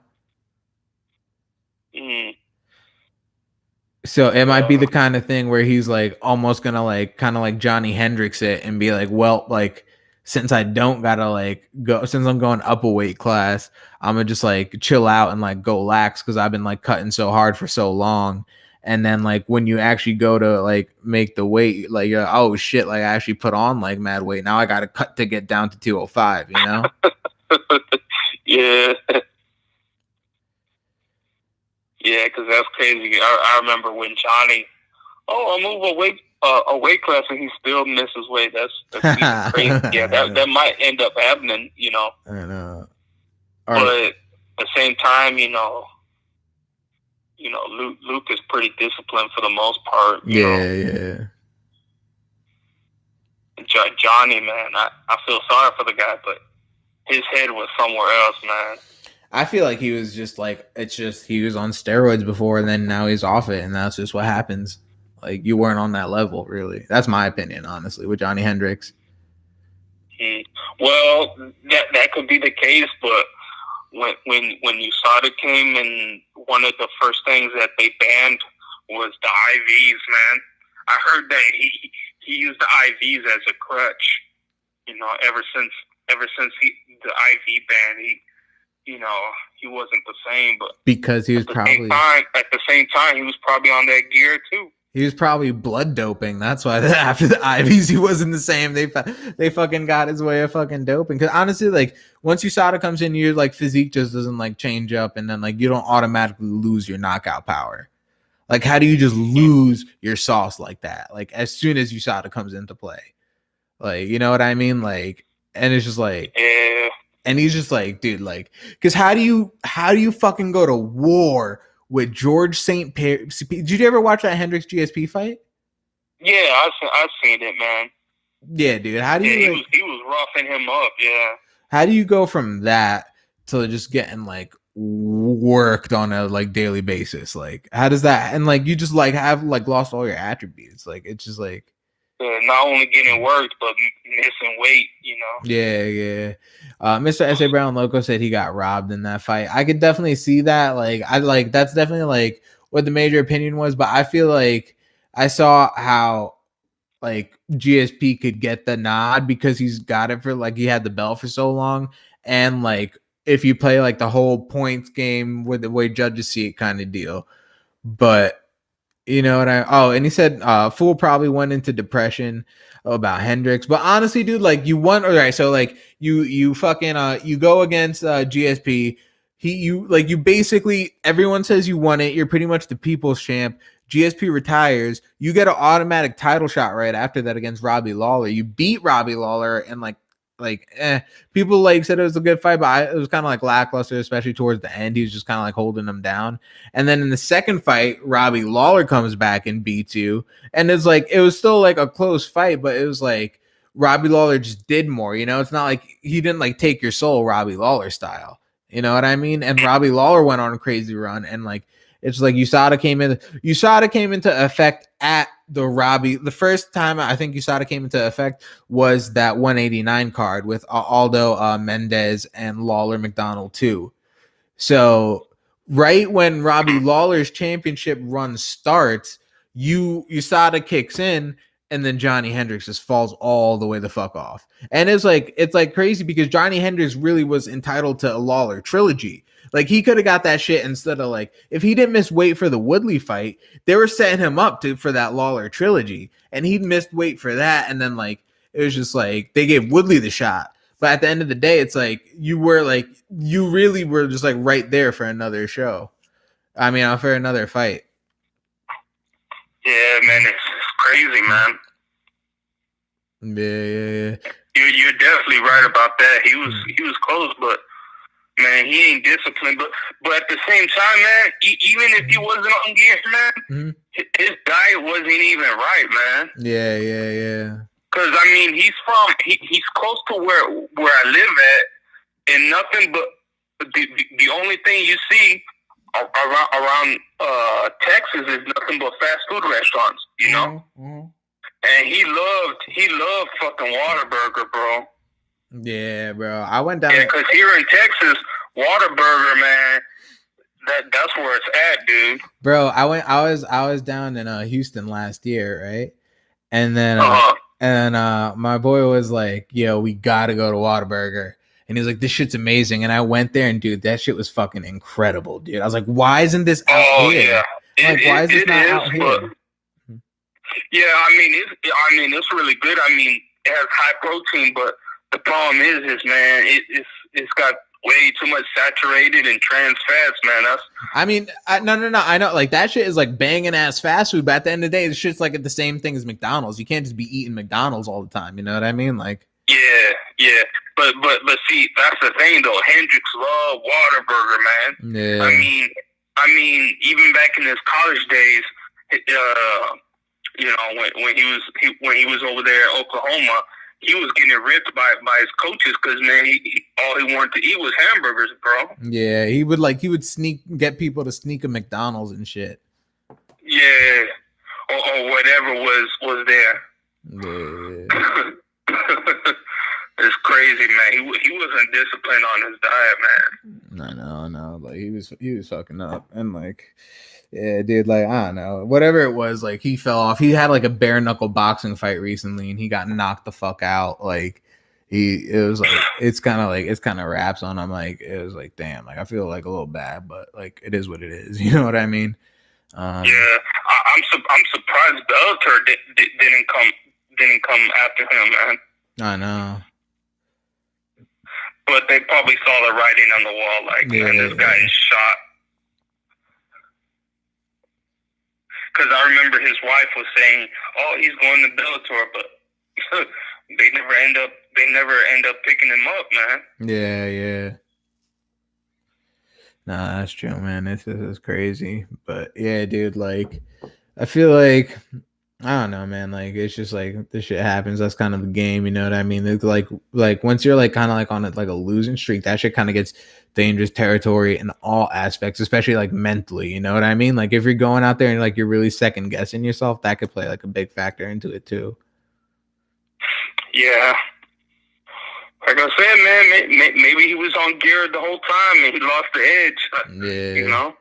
Speaker 2: Mm.
Speaker 1: So it might be the kind of thing where he's like almost gonna like kind of like Johnny Hendricks it and be like, well, like since I don't gotta like go, since I'm going up a weight class, I'm gonna just like chill out and like go lax because I've been like cutting so hard for so long. And then like when you actually go to like make the weight, like you're like, oh shit, like I actually put on like mad weight. Now I gotta cut to get down to 205, you know?
Speaker 2: Yeah. Yeah, because that's crazy. I remember when Johnny, I move a weight class and he still misses weight. That's crazy. Yeah, that might end up happening, you know.
Speaker 1: I know.
Speaker 2: But at the same time, you know, Luke is pretty disciplined for the most part. You know?
Speaker 1: Yeah.
Speaker 2: Johnny, man, I feel sorry for the guy, but his head was somewhere else, man.
Speaker 1: I feel like he was just like, it's just he was on steroids before, and then now he's off it, and that's just what happens. Like you weren't on that level, really. That's my opinion, honestly, with Johnny Hendricks.
Speaker 2: Well, that could be the case, but when USADA came, and one of the first things that they banned was the IVs, man. I heard that he used the IVs as a crutch. You know, ever since the IV ban, he wasn't the same. But
Speaker 1: because he was
Speaker 2: at the same time, he was probably on that gear too.
Speaker 1: He was probably blood doping. That's why after the IVs, he wasn't the same. They fucking got his way of fucking doping. Because honestly, like once USADA comes in, your like physique just doesn't like change up, and then like you don't automatically lose your knockout power. Like how do you just lose your sauce like that? Like as soon as USADA comes into play, like you know what I mean? Like, and it's just like,
Speaker 2: yeah.
Speaker 1: And he's just like, dude, like, because how do you fucking go to war with George St. Pierre? Did you ever watch that Hendricks GSP fight?
Speaker 2: Yeah, I've seen it, man.
Speaker 1: Yeah, dude. How do you?
Speaker 2: He was roughing him up. Yeah.
Speaker 1: How do you go from that to just getting like worked on a like daily basis? Like, how does that? And like, you just like have like lost all your attributes. Like, it's just like.
Speaker 2: Not only getting worked, but missing weight, you know?
Speaker 1: Yeah. Mr. S.A. Brown Loco said he got robbed in that fight. I could definitely see that. Like, that's definitely like what the major opinion was, but I feel like I saw how like GSP could get the nod because he's got it for like he had the belt for so long. And like, if you play like the whole points game with the way judges see it kind of deal, but you know what and he said Fool probably went into depression about Hendricks. But honestly, dude, like you won. All right, so like you fucking you go against GSP. You basically everyone says you won it. You're pretty much the people's champ. GSP retires. You get an automatic title shot right after that against Robbie Lawler. You beat Robbie Lawler and people like said it was a good fight, but it was kind of like lackluster, especially towards the end. He was just kind of like holding them down. And then in the second fight, Robbie Lawler comes back and beats you. And it's like, it was still like a close fight, but it was like Robbie Lawler just did more, you know? It's not like he didn't like take your soul Robbie Lawler style. You know what I mean? And Robbie Lawler went on a crazy run and like, It's like USADA came into effect at the Robbie. The first time I think USADA came into effect was that 189 card with Aldo Mendez and Lawler McDonald too. So right when Robbie Lawler's championship run starts, USADA kicks in, and then Johnny Hendricks just falls all the way the fuck off. And it's like crazy because Johnny Hendricks really was entitled to a Lawler trilogy. Like he could have got that shit instead of like if he didn't miss weight for the Woodley fight, they were setting him up for that Lawler trilogy, and he missed weight for that, and then like it was just like they gave Woodley the shot. But at the end of the day, it's like you really were just like right there for another show. I mean, for another fight.
Speaker 2: Yeah, man, it's crazy, man.
Speaker 1: Yeah.
Speaker 2: You're definitely right about that. He was close, but man, he ain't disciplined. But at the same time, man, even if he wasn't on gear, man, his diet wasn't even right, man.
Speaker 1: Yeah.
Speaker 2: Because I mean, he's close to where I live at, and nothing but the only thing you see around Texas is nothing but fast food restaurants, you know. And he loved fucking Whataburger, bro.
Speaker 1: Yeah, bro. I went down.
Speaker 2: Yeah, because here in Texas, Whataburger, man, that's where it's at, dude.
Speaker 1: Bro, I was down in Houston last year, right? And then my boy was like, "Yo, we gotta go to Whataburger." And he was like, "This shit's amazing." And I went there, and dude, that shit was fucking incredible, dude. I was like, "Why isn't this out here?
Speaker 2: Yeah.
Speaker 1: Why is this not out here?"
Speaker 2: Yeah, I mean, it's really good. I mean, it has high protein, but the problem is man, it's got way too much saturated and trans fats, man.
Speaker 1: No. I know, like that shit is like banging ass fast food, but at the end of the day, the shit's like the same thing as McDonald's. You can't just be eating McDonald's all the time. You know what I mean? Like,
Speaker 2: yeah. But see, that's the thing though. Hendricks loved Whataburger, man.
Speaker 1: Yeah.
Speaker 2: I mean, even back in his college days, you know, when he was over there in Oklahoma, he was getting ripped by his coaches because man, all he wanted to eat was hamburgers, bro.
Speaker 1: Yeah, he would get people to sneak a McDonald's and shit.
Speaker 2: Yeah, or whatever was there.
Speaker 1: Yeah.
Speaker 2: It's crazy, man. He wasn't disciplined on his diet, man.
Speaker 1: I know. Like he was fucking up, and like, yeah, dude. Like I don't know, whatever it was. Like he fell off. He had like a bare knuckle boxing fight recently, and he got knocked the fuck out. Like it was like it's kind of raps on him. Like it was like damn. Like I feel like a little bad, but like it is what it is. You know what I mean?
Speaker 2: Yeah, I'm surprised Bellator didn't come after him, man.
Speaker 1: I know.
Speaker 2: But they probably saw the writing on the wall, like, man, this guy is shot. Because I remember his wife was saying, "Oh, he's going to Bellator," but they never end up picking him up, man.
Speaker 1: Yeah. Nah, that's true, man. This is crazy, but yeah, dude. Like, I feel like I don't know, man. Like it's just like this shit happens. That's kind of the game, you know what I mean? It's like once you're like kind of like on like a losing streak, that shit kind of gets dangerous territory in all aspects, especially like mentally. You know what I mean? Like if you're going out there and like you're really second guessing yourself, that could play like a big factor into it too.
Speaker 2: Yeah, like I said, man, maybe he was on gear the whole time and he lost the edge.
Speaker 1: Yeah,
Speaker 2: you know.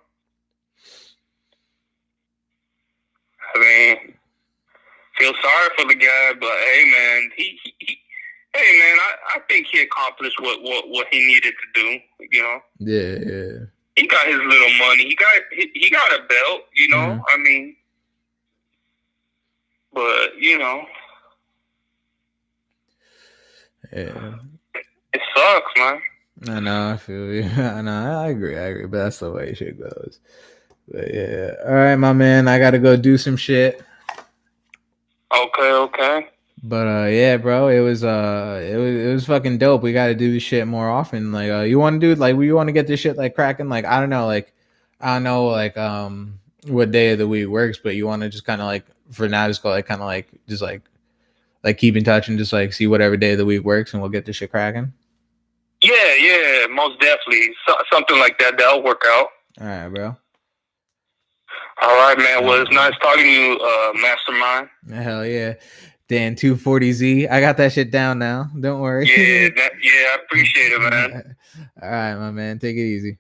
Speaker 2: I mean, feel sorry for the guy, but hey, man, I think he accomplished what he needed to do. You know.
Speaker 1: Yeah.
Speaker 2: He got his little money. He got a belt. You know.
Speaker 1: Mm-hmm.
Speaker 2: I mean, but you know.
Speaker 1: Yeah.
Speaker 2: It sucks, man.
Speaker 1: I know. I feel you. I know. I agree. But that's the way shit goes. But yeah. All right, my man. I gotta go do some shit.
Speaker 2: Okay.
Speaker 1: But yeah, bro, it was fucking dope. We got to do this shit more often. Like, you want to do like we want to get this shit like cracking. Like, I don't know what day of the week works, but you want to just kind of like for now just go like kind of like just like keep in touch and just like see whatever day of the week works, and we'll get this shit cracking.
Speaker 2: Yeah, most definitely. Something like that. That'll work out.
Speaker 1: All right, bro.
Speaker 2: All right, man. Well, it's nice talking to you, Mastermind.
Speaker 1: Hell yeah. Dan240z. I got that shit down now. Don't worry.
Speaker 2: Yeah, I appreciate it, man.
Speaker 1: All right, my man. Take it easy.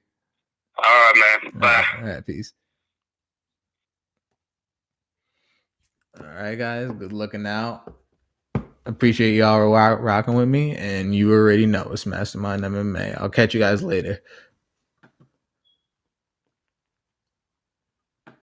Speaker 2: All right, man. Bye.
Speaker 1: All right, peace. All right, guys. Good looking out. Appreciate y'all rocking with me. And you already know it's Mastermind MMA. I'll catch you guys later.